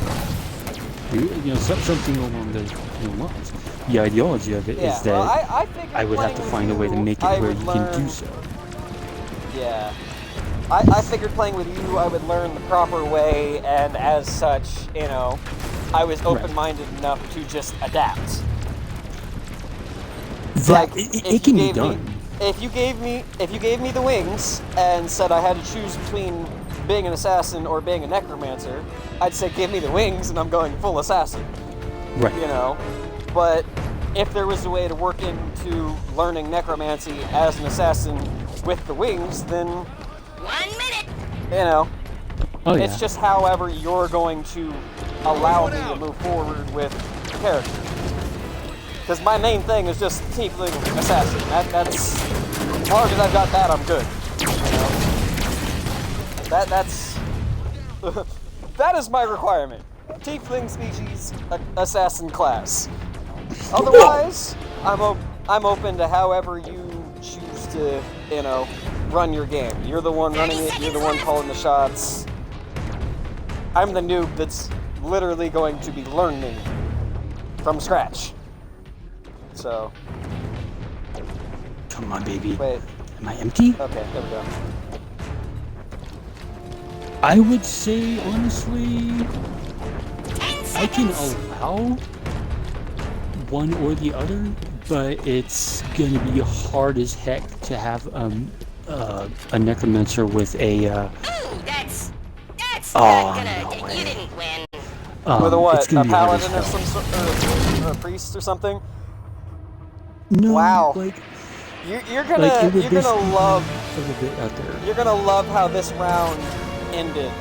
[SPEAKER 2] something along those lines. The ideology of it is that I would have to find a way to make it where you can do so.
[SPEAKER 1] Yeah. I figured playing with you, I would learn the proper way, and as such, I was open-minded enough to just adapt.
[SPEAKER 2] It can be done.
[SPEAKER 1] If you gave me the wings and said I had to choose between being an assassin or being a necromancer, I'd say give me the wings, and I'm going full assassin.
[SPEAKER 2] Right.
[SPEAKER 1] But if there was a way to work into learning necromancy as an assassin with the wings, then
[SPEAKER 4] 1 minute.
[SPEAKER 2] Oh, yeah.
[SPEAKER 1] It's just however you're going to allow me to move forward with the character. Because my main thing is just tiefling assassin. That's as long as I've got that, I'm good. That's that is my requirement. Tiefling species assassin class. Otherwise, I'm open to however you choose to, run your game. You're the one running it, you're the one calling the shots. I'm the noob that's literally going to be learning from scratch. So.
[SPEAKER 2] Come on, baby.
[SPEAKER 1] Wait.
[SPEAKER 2] Am I empty?
[SPEAKER 1] Okay, there we go.
[SPEAKER 2] I would say, honestly,
[SPEAKER 4] 10 seconds.
[SPEAKER 2] I can allow one or the other, but it's gonna be hard as heck to have a necromancer with a
[SPEAKER 4] Ooh, that's not gonna. You didn't win.
[SPEAKER 1] With a what?
[SPEAKER 2] It's gonna
[SPEAKER 1] A
[SPEAKER 2] be hard as
[SPEAKER 1] paladin or
[SPEAKER 2] hell.
[SPEAKER 1] some sort, or a priest or something?
[SPEAKER 2] No,
[SPEAKER 1] Wow.
[SPEAKER 2] like
[SPEAKER 1] You're
[SPEAKER 2] it
[SPEAKER 1] gonna
[SPEAKER 2] would
[SPEAKER 1] you're gonna
[SPEAKER 2] basically
[SPEAKER 1] love
[SPEAKER 2] be a little bit out there.
[SPEAKER 1] you're gonna love how this round ended.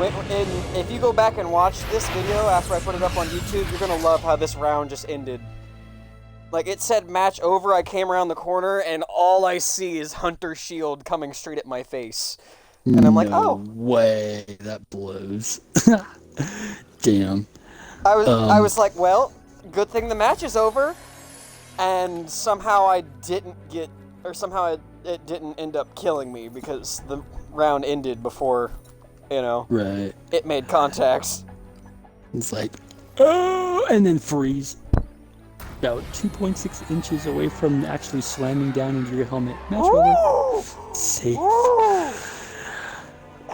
[SPEAKER 1] If you go back and watch this video after I put it up on YouTube, you're gonna love how this round just ended. Like, it said match over, I came around the corner, and all I see is Hunter's shield coming straight at my face. And I'm like,
[SPEAKER 2] No
[SPEAKER 1] oh.
[SPEAKER 2] way, that blows. Damn.
[SPEAKER 1] I was like, well, good thing the match is over. And somehow it didn't end up killing me because the round ended before,
[SPEAKER 2] Right.
[SPEAKER 1] it made contacts.
[SPEAKER 2] It's like, oh, and then freeze. About 2.6 inches away from actually slamming down into your helmet. Match over. Safe.
[SPEAKER 1] Ooh.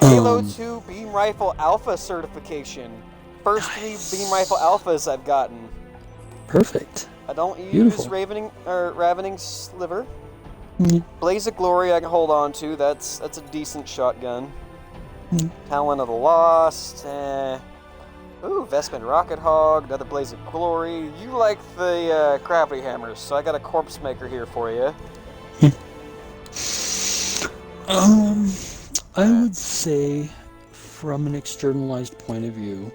[SPEAKER 1] Halo 2 Beam Rifle Alpha certification. First
[SPEAKER 2] Nice.
[SPEAKER 1] 3 Beam Rifle Alphas I've gotten.
[SPEAKER 2] Perfect.
[SPEAKER 1] I don't use
[SPEAKER 2] Beautiful.
[SPEAKER 1] Ravening Sliver.
[SPEAKER 2] Mm.
[SPEAKER 1] Blaze of Glory I can hold on to. That's a decent shotgun.
[SPEAKER 2] Mm.
[SPEAKER 1] Talon of the Lost. Ooh, Vespin Rocket Hog. Another Blaze of Glory. You like the crappy hammers, so I got a Corpse Maker here for you.
[SPEAKER 2] I would say, from an externalized point of view,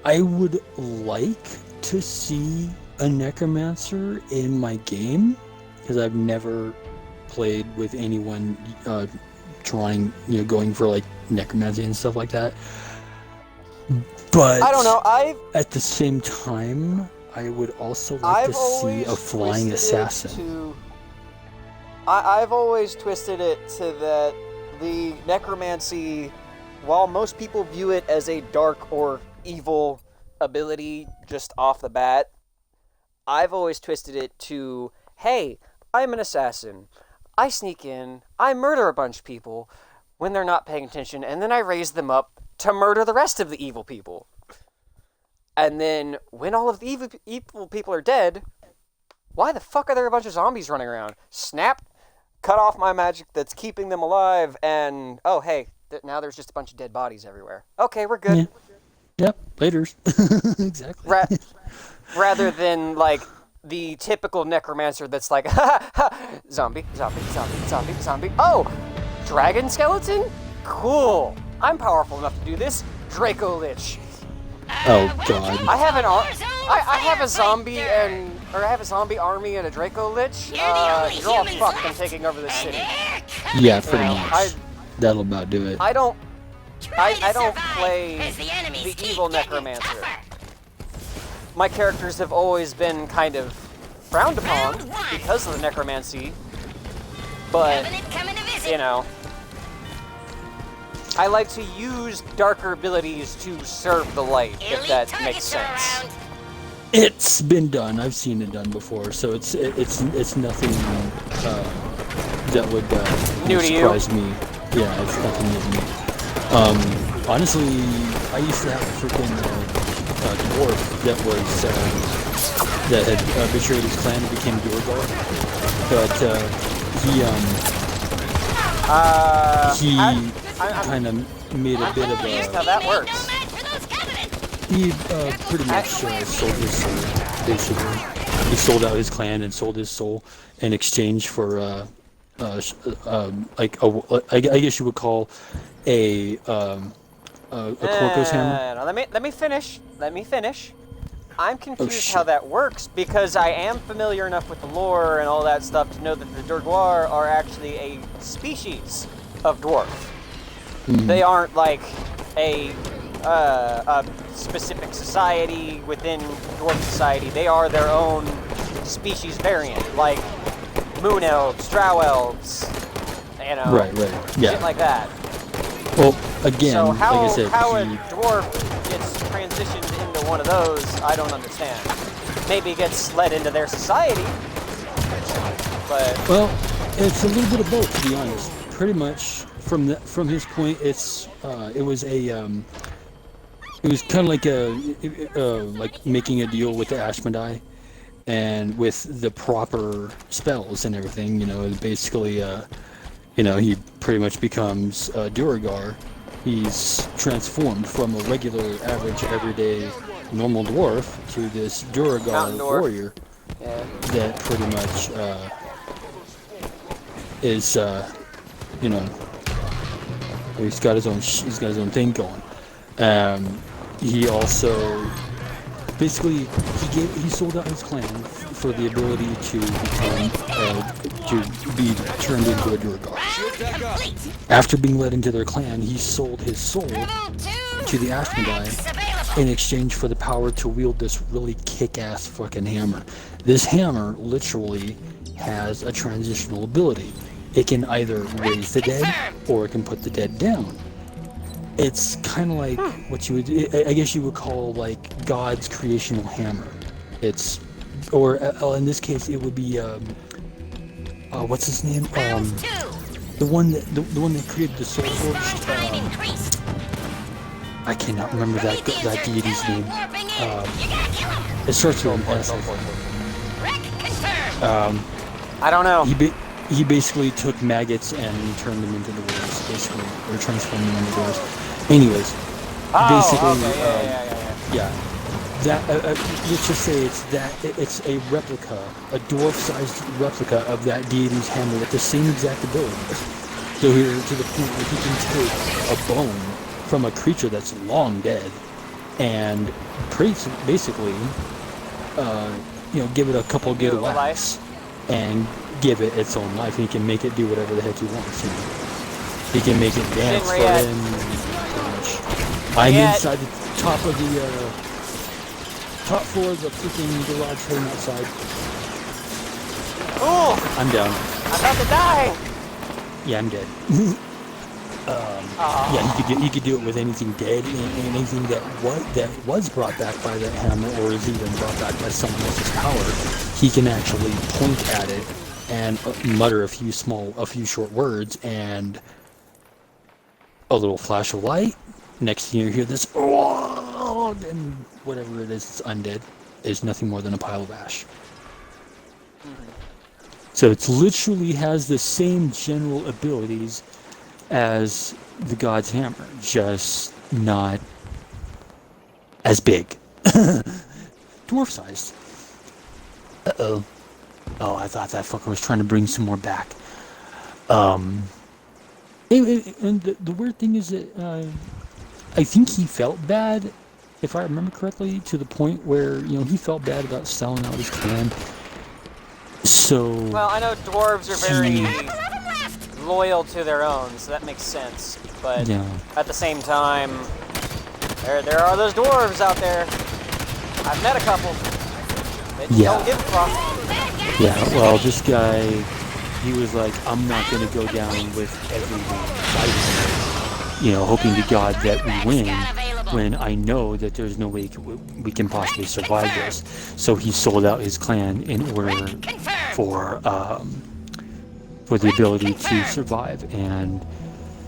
[SPEAKER 2] I would like to see a necromancer in my game, because I've never played with anyone trying, going for like necromancy and stuff like that. But
[SPEAKER 1] I don't know.
[SPEAKER 2] at the same time, I would also like to see a flying assassin.
[SPEAKER 1] I've always twisted it to that the necromancy, while most people view it as a dark or evil ability just off the bat, I've always twisted it to, hey, I'm an assassin. I sneak in, I murder a bunch of people when they're not paying attention, and then I raise them up to murder the rest of the evil people. And then, when all of the evil people are dead, why the fuck are there a bunch of zombies running around? Snap, cut off my magic that's keeping them alive, and oh hey, now there's just a bunch of dead bodies everywhere. Okay, we're good.
[SPEAKER 2] Yeah. Yep. Laters. Exactly.
[SPEAKER 1] Rather than like the typical necromancer that's like, zombie, zombie, zombie, zombie, zombie. Oh, dragon skeleton? Cool. I'm powerful enough to do this. Draco Lich.
[SPEAKER 2] Oh God.
[SPEAKER 1] I have I have a zombie I have a zombie army and a Draco Lich. You're all fucked. I'm taking over the city.
[SPEAKER 2] Yeah, pretty much. That'll about do it.
[SPEAKER 1] I don't play the evil necromancer. My characters have always been kind of frowned upon because of the necromancy, but you know, I like to use darker abilities to serve the light, if that makes sense.
[SPEAKER 2] It's been done. I've seen it done before, so it's nothing that would
[SPEAKER 1] new to
[SPEAKER 2] surprise me. Yeah, it's nothing new to me. Honestly, I used to have a freaking dwarf that was that had betrayed his clan and became Durgar, but he kind of made a bit of a.
[SPEAKER 1] How that works.
[SPEAKER 2] He pretty much sold his soul, basically. He sold out his clan and sold his soul in exchange for like I guess you would call a Korko's hammer.
[SPEAKER 1] Let me finish. I'm confused how that works because I am familiar enough with the lore and all that stuff to know that the Durgar are actually a species of dwarf.
[SPEAKER 2] Mm-hmm.
[SPEAKER 1] They aren't like a specific society within dwarf society. They are their own species variant, like moon elves, drow elves, you know,
[SPEAKER 2] right, yeah,
[SPEAKER 1] shit like that.
[SPEAKER 2] Well, again,
[SPEAKER 1] so
[SPEAKER 2] like I said,
[SPEAKER 1] how a dwarf gets transitioned into one of those, I don't understand. Maybe it gets led into their society, but
[SPEAKER 2] well, it's a little bit of both, to be honest. Pretty much from his point, it was kind of like like making a deal with the Ashmedai, and with the proper spells and everything. You know, basically, he pretty much becomes Duragar. He's transformed from a regular, average, everyday, normal dwarf to this Duragar warrior that pretty much is, he's got his own thing going. He also basically he sold out his clan for the ability to become to be turned into a Durgar. After being led into their clan, he sold his soul to the Ashmedai in exchange for the power to wield this really kick-ass fucking hammer. This hammer literally has a transitional ability. It can either raise the dead or it can put the dead down. It's kind of like what you would, I guess you would call like God's creational hammer. It's, or in this case, it would be what's his name? The one that created the Soul Forged. I cannot remember that deity's name. It starts with an S.
[SPEAKER 1] I don't know.
[SPEAKER 2] He basically took maggots and turned them into dwarves, basically, or transformed them into dwarves. Anyways, basically, that let's just say it's a replica, a dwarf-sized replica of that deity's hammer with the same exact ability. So here to the point where he can take a bone from a creature that's long dead and basically, give it a couple good whacks and give it its own life. He can make it do whatever the heck he wants. He can make it dance for him. I'm inside the top of the top floor of the freaking garage heading outside.
[SPEAKER 1] Ooh!
[SPEAKER 2] I'm down.
[SPEAKER 1] I'm about to die!
[SPEAKER 2] Yeah, I'm dead. Yeah, you could do it with anything dead, anything that was brought back by that hammer, or is even brought back by someone else's power. He can actually point at it and mutter a few short words, and a little flash of light. Next thing you hear this, and whatever it is, it's undead, is nothing more than a pile of ash. So it literally has the same general abilities as the God's Hammer, just not as big. Dwarf-sized. Uh-oh. Oh, I thought that fucker was trying to bring some more back. And the weird thing is that I think he felt bad, if I remember correctly, to the point where, he felt bad about selling out his clan. So...
[SPEAKER 1] Well, I know dwarves are very loyal to their own, so that makes sense. But at the same time, there are those dwarves out there. I've met a couple. They just don't give a fuck.
[SPEAKER 2] Yeah, well, this guy, he was like, I'm not going to go down with everyone fighting, hoping to God that we win, when I know that there's no way we can possibly survive this. So he sold out his clan in order for the ability to survive, and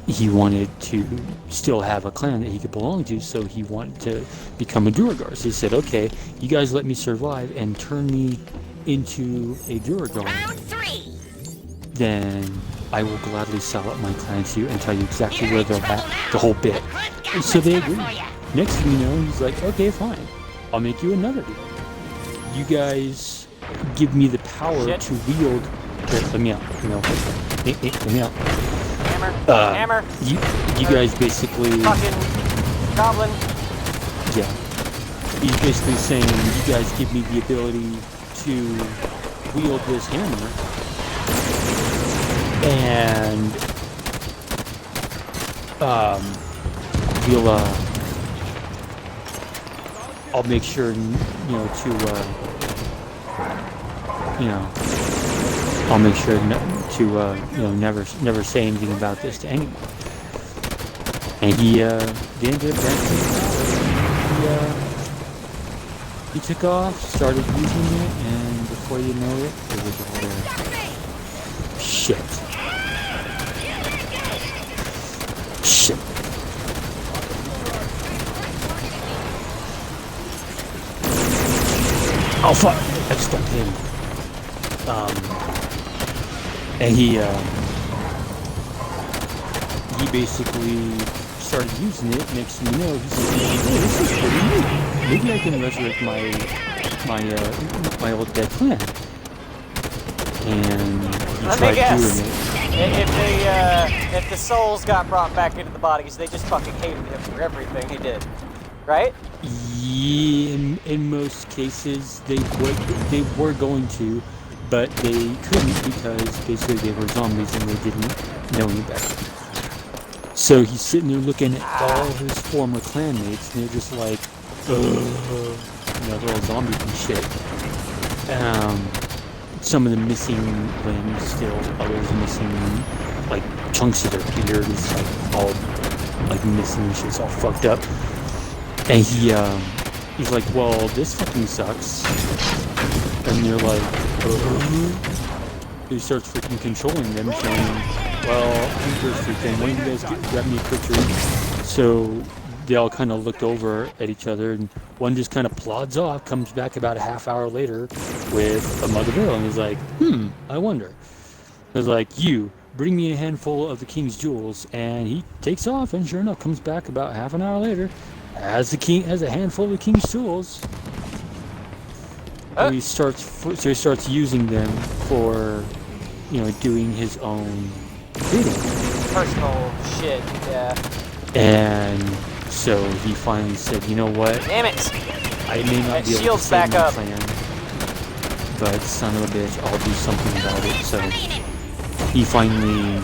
[SPEAKER 2] he wanted to still have a clan that he could belong to, so he wanted to become a Duergar. So he said, okay, you guys let me survive and turn me into a Duergar, then I will gladly sell out my clan to you and tell you exactly where they're at, the whole bit. And so they agreed. Next thing you know, he's like, okay, fine, I'll make you another deal. You guys give me the power to wield... Here, let me out. Let me out.
[SPEAKER 1] Hammer.
[SPEAKER 2] You guys basically...
[SPEAKER 1] Fucking goblin.
[SPEAKER 2] Yeah. He's basically saying, you guys give me the ability to wield this hammer, and I'll make sure, I'll make sure never say anything about this to anyone. And he ended up he took off, started using it, and before you know it, it was all there. Shit. Oh fuck! I just got him. And he basically started using it. Next thing you know, he said, "Hey, this is pretty neat. Maybe I can resurrect my old dead clan." And he tried doing it.
[SPEAKER 1] If the souls got brought back into the bodies, they just fucking hated him for everything he did, right?
[SPEAKER 2] Yeah, in most cases they were going to, but they couldn't because basically they were zombies and they didn't know any better. So he's sitting there looking at all his former clanmates, and they're just like, they're all zombies and shit. Some of them missing limbs still, others missing like chunks of their beard. It's like all like missing and shit's all fucked up. And he's like, well, this fucking sucks. And they're like, he starts freaking controlling them, saying, well, I'm thirsty thing. Why don't you guys grab me a quick drink? So they all kind of looked over at each other, and one just kind of plods off, comes back about a half hour later with a mug of ale, and he's like, I wonder. I was like, you, bring me a handful of the king's jewels, and he takes off, and sure enough, comes back about half an hour later, has a handful of the king's jewels. And he starts using them for, doing his own bidding.
[SPEAKER 1] Personal shit, yeah.
[SPEAKER 2] And so he finally said, you know what?
[SPEAKER 1] Damn it!
[SPEAKER 2] I may not be able to save my clan, but son of a bitch, I'll do something about it. So he finally,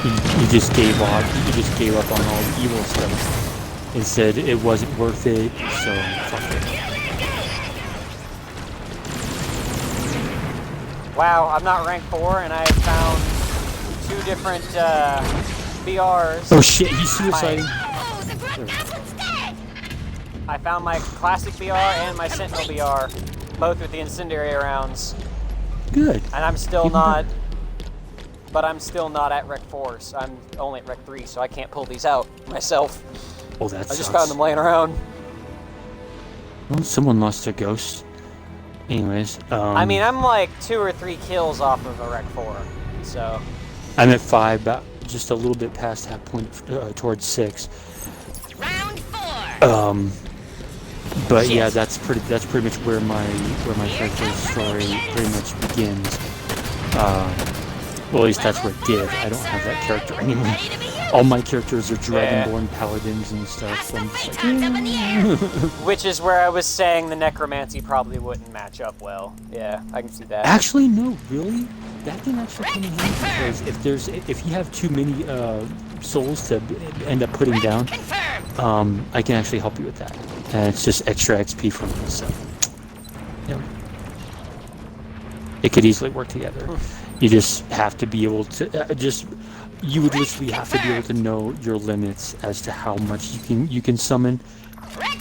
[SPEAKER 2] he just gave up. He just gave up on all the evil stuff and said it wasn't worth it. So fuck it.
[SPEAKER 1] Wow, I'm not rank 4, and I found 2 different BRs.
[SPEAKER 2] Oh shit, he's suiciding.
[SPEAKER 1] I found my classic BR and my Sentinel BR, both with the incendiary rounds.
[SPEAKER 2] Good.
[SPEAKER 1] And I'm still not, but I'm still not at Rec 4, so I'm only at Rec 3, so I can't pull these out myself.
[SPEAKER 2] Oh, that sucks.
[SPEAKER 1] I just found them laying around.
[SPEAKER 2] Well, someone lost their ghost. Anyways,
[SPEAKER 1] I mean, I'm like 2 or 3 kills off of a Rec 4, so.
[SPEAKER 2] I'm at 5, about just a little bit past that point towards 6.
[SPEAKER 4] Round 4.
[SPEAKER 2] But yeah, that's pretty much where my character's story pretty much begins. Well, at least that's where it did. I don't have that character anymore. All my characters are Dragonborn paladins and stuff. So I'm just like,
[SPEAKER 1] Which is where I was saying the necromancy probably wouldn't match up well. Yeah, I can see that.
[SPEAKER 2] actually, no, really, that can actually come in handy because if you have too many souls to end up putting down, I can actually help you with that, and it's just extra XP for me. So, yeah, it could easily work together. You just have to be able to you would literally have to be able to know your limits as to how much you can summon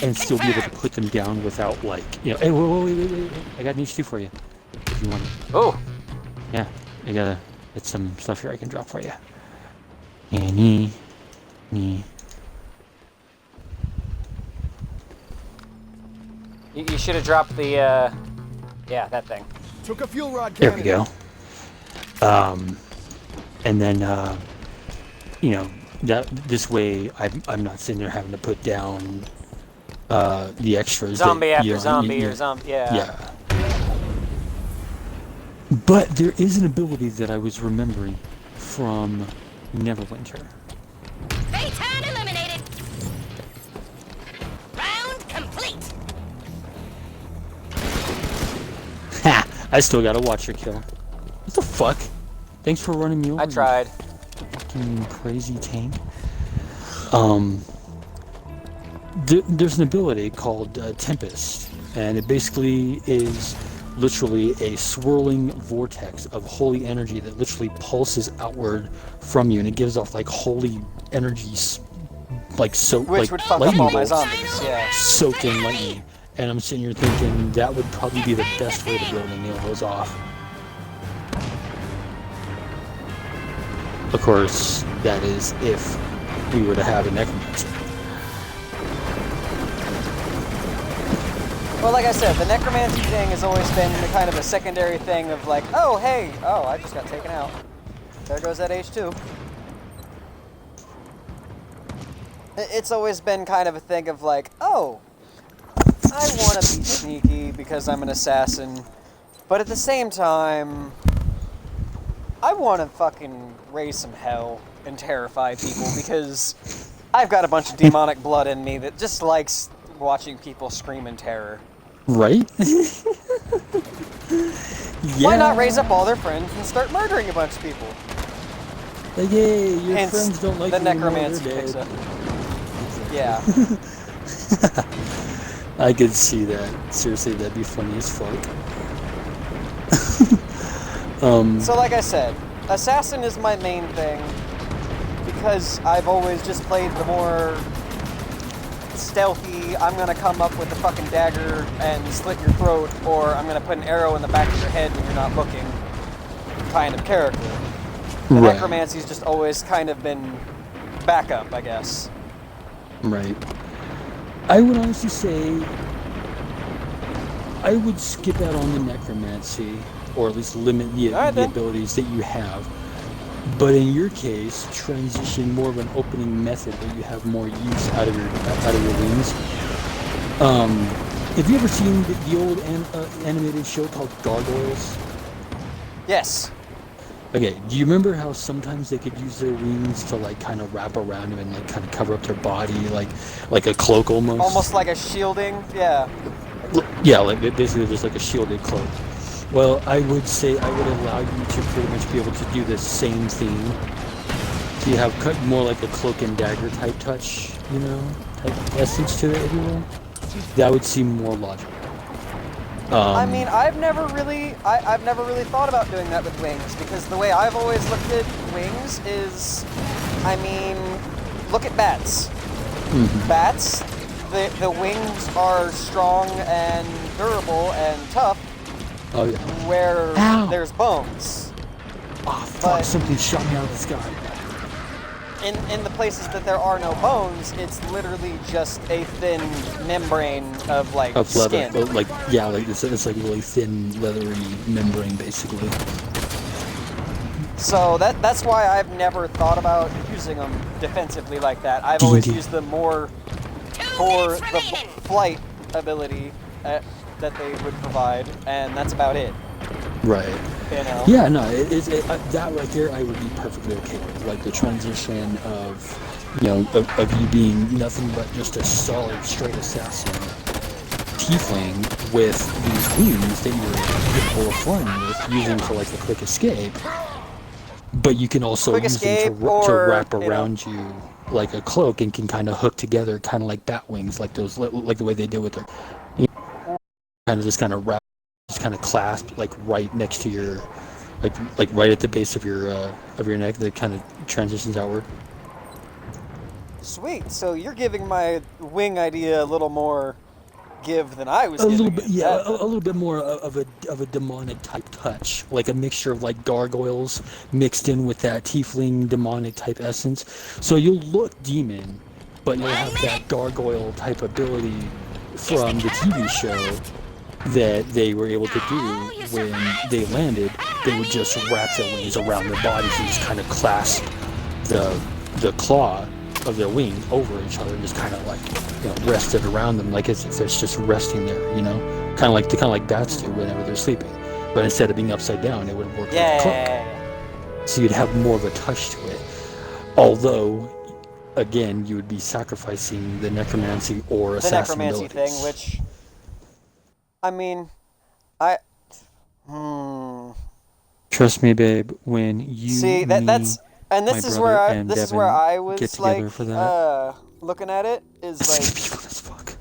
[SPEAKER 2] and still be able to put them down without, like, hey, wait, I got an H2 for you if you want it.
[SPEAKER 1] Oh,
[SPEAKER 2] Yeah, I gotta get some stuff here I can drop for you. And
[SPEAKER 1] you should have dropped the, yeah, that thing.
[SPEAKER 3] Took a fuel rod
[SPEAKER 2] there
[SPEAKER 3] cannon.
[SPEAKER 2] we go. And then, that this way I'm not sitting there having to put down the extras.
[SPEAKER 1] Zombie
[SPEAKER 2] that,
[SPEAKER 1] after zombie or zombie, yeah.
[SPEAKER 2] Yeah. But there is an ability that I was remembering from Neverwinter.
[SPEAKER 4] Phaeton eliminated. Round complete.
[SPEAKER 2] Ha! I still gotta watch her kill. What the fuck? Thanks for running me over.
[SPEAKER 1] I tried.
[SPEAKER 2] You fucking crazy tank. There's an ability called Tempest, and it basically is literally a swirling vortex of holy energy that literally pulses outward from you, and it gives off like holy energies, like
[SPEAKER 1] Which
[SPEAKER 2] like
[SPEAKER 1] would fuck up
[SPEAKER 2] lightning
[SPEAKER 1] all my
[SPEAKER 2] bolts,
[SPEAKER 1] zombies, yeah.
[SPEAKER 2] soaked in lightning. And I'm sitting here thinking that would probably be the best way to be able to nail those off. Of course, that is if we were to have a necromancer.
[SPEAKER 1] Well, like I said, the necromancy thing has always been the kind of a secondary thing of like, oh, hey, oh, I just got taken out. There goes that H2. It's always been kind of a thing of like, oh, I want to be sneaky because I'm an assassin, but at the same time, I want to fucking raise some hell and terrify people because I've got a bunch of demonic blood in me that just likes watching people scream in terror.
[SPEAKER 2] Right?
[SPEAKER 1] Why not raise up all their friends and start murdering a bunch of people?
[SPEAKER 2] Like, hey, your
[SPEAKER 1] Hence,
[SPEAKER 2] friends don't like
[SPEAKER 1] the
[SPEAKER 2] you anymore,
[SPEAKER 1] necromancy
[SPEAKER 2] they're
[SPEAKER 1] picks
[SPEAKER 2] dead.
[SPEAKER 1] up. Yeah.
[SPEAKER 2] I could see that. Seriously, that'd be funny as fuck.
[SPEAKER 1] So like I said, assassin is my main thing because I've always just played the more stealthy, I'm gonna come up with a fucking dagger and slit your throat, or I'm gonna put an arrow in the back of your head when you're not looking kind of character. The
[SPEAKER 2] Right.
[SPEAKER 1] necromancy's just always kind of been backup, I guess.
[SPEAKER 2] Right. I would honestly say I would skip out on the necromancy, or at least limit the
[SPEAKER 1] Alright, then.
[SPEAKER 2] abilities that you have. But in your case, transition more of an opening method where you have more use out of your wings. Have you ever seen the old animated show called Gargoyles?
[SPEAKER 1] Yes.
[SPEAKER 2] Okay, do you remember how sometimes they could use their wings to like kind of wrap around them and like kind of cover up their body like a cloak almost?
[SPEAKER 1] Almost like a shielding, yeah.
[SPEAKER 2] Yeah, like basically just like a shielded cloak. Well, I would say I would allow you to pretty much be able to do the same thing. So you have more like a cloak and dagger type touch, type essence to it, if you will. That would seem more logical.
[SPEAKER 1] I mean, I've never really thought about doing that with wings, because the way I've always looked at wings is, I mean, look at bats.
[SPEAKER 2] Mm-hmm.
[SPEAKER 1] Bats, the wings are strong and durable and tough,
[SPEAKER 2] Oh yeah.
[SPEAKER 1] where
[SPEAKER 2] Ow.
[SPEAKER 1] there's bones.
[SPEAKER 2] Oh fuck!
[SPEAKER 1] But-
[SPEAKER 2] Something shot me out of the sky.
[SPEAKER 1] in the places that there are no bones, it's literally just a thin membrane of like
[SPEAKER 2] Of leather,
[SPEAKER 1] skin.
[SPEAKER 2] like yeah, like it's like really thin, leathery membrane, basically.
[SPEAKER 1] So that's why I've never thought about using them defensively like that. I've always used them more for the flight ability that they would provide, and that's about it.
[SPEAKER 2] Right.
[SPEAKER 1] You know?
[SPEAKER 2] Yeah, no, that right there I would be perfectly okay with. Like the transition of, you know, of you being nothing but just a solid, straight assassin tiefling with these wings that you're capable of flying with, using for like a quick escape. But you can also use them to wrap around you like a cloak and can kind of hook together, kind of like bat wings, like those, like the way they do with their, you know, kind of just kind of wrap, just kind of clasp like right next to your, like right at the base of your neck, that kind of transitions outward.
[SPEAKER 1] Sweet. So you're giving my wing idea a little more give than I was
[SPEAKER 2] A
[SPEAKER 1] giving
[SPEAKER 2] little bit,
[SPEAKER 1] it.
[SPEAKER 2] yeah, a little bit more of a demonic type touch, like a mixture of like gargoyles mixed in with that tiefling demonic type essence. So you'll look demon, but you'll have that gargoyle type ability from the TV show that they were able to do when they landed. They would just wrap their wings around their bodies and just kind of clasp the claw of their wing over each other and just kind of like, you know, rest it around them, like as if it's just resting there, you know, kind of like bats do whenever they're sleeping. But instead of being upside down, it would work like a cloak. So you'd have more of a touch to it. Although, again, you would be sacrificing the necromancy or assassin abilities.
[SPEAKER 1] The necromancy thing, which, I mean,
[SPEAKER 2] Trust me, babe. When you
[SPEAKER 1] see that's. And this is where I was like looking at it is like
[SPEAKER 2] beautiful as fuck.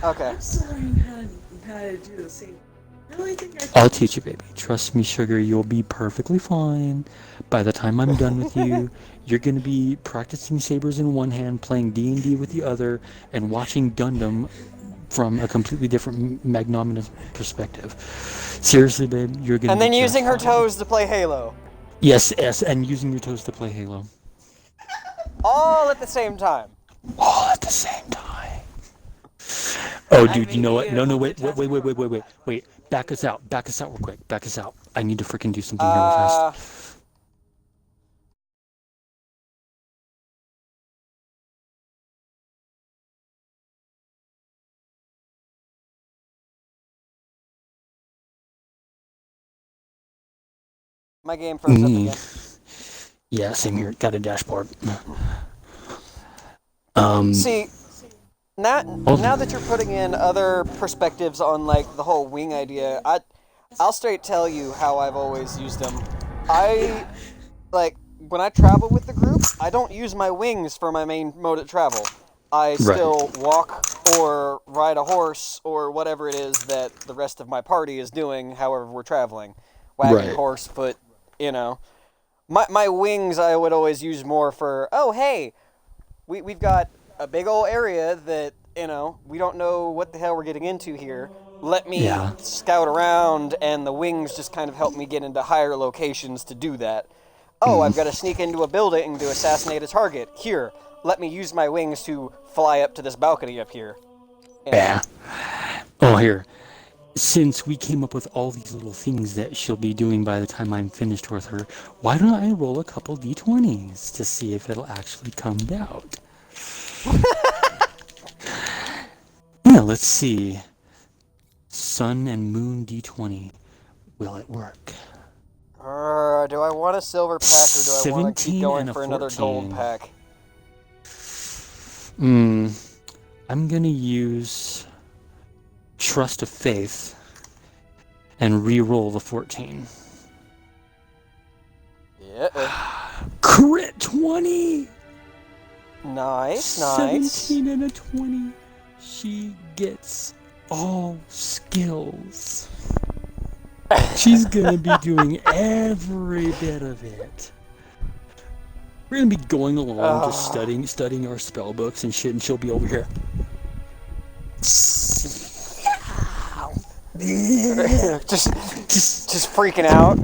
[SPEAKER 1] Okay.
[SPEAKER 5] I'm still learning how to do the same. I really think
[SPEAKER 2] I'll teach you, baby. Trust me, sugar. You'll be perfectly fine. By the time I'm done with you, you're gonna be practicing sabers in one hand, playing D&D with the other, and watching Gundam from a completely different magnanimous perspective. Seriously, babe, you're gonna.
[SPEAKER 1] And then using her toes to play Halo.
[SPEAKER 2] Yes, and using your toes to play Halo.
[SPEAKER 1] All at the same time.
[SPEAKER 2] All at the same time. Oh, dude, you know what? No, wait. Back us out real quick. Back us out. I need to freaking do something here real fast.
[SPEAKER 1] My game froze up again.
[SPEAKER 2] Yeah, same here. Got a dashboard.
[SPEAKER 1] See, now that you're putting in other perspectives on like the whole wing idea, I'll straight tell you how I've always used them. When I travel with the group, I don't use my wings for my main mode of travel. I still walk or ride a horse or whatever it is that the rest of my party is doing, however we're traveling. Wagon, horse, foot, you know. My wings I would always use more for, oh, hey, we've got a big old area that, you know, we don't know what the hell we're getting into here. Let me scout around, and the wings just kind of help me get into higher locations to do that. Oh, I've got to sneak into a building to assassinate a target. Here, let me use my wings to fly up to this balcony up here.
[SPEAKER 2] Yeah. Oh, here. Since we came up with all these little things that she'll be doing by the time I'm finished with her, why don't I roll a couple d20s to see if it'll actually come out? Yeah, let's see. Sun and Moon d20. Will it work?
[SPEAKER 1] Do I want a silver pack or do I want to keep going for another gold pack?
[SPEAKER 2] I'm gonna use Trust of Faith and re-roll the 14.
[SPEAKER 1] Yeah.
[SPEAKER 2] Crit 20!
[SPEAKER 1] Nice.
[SPEAKER 2] 17 and a 20. She gets all skills. She's gonna be doing every bit of it. We're gonna be going along, just studying our spell books and shit, and she'll be over here.
[SPEAKER 1] just freaking out.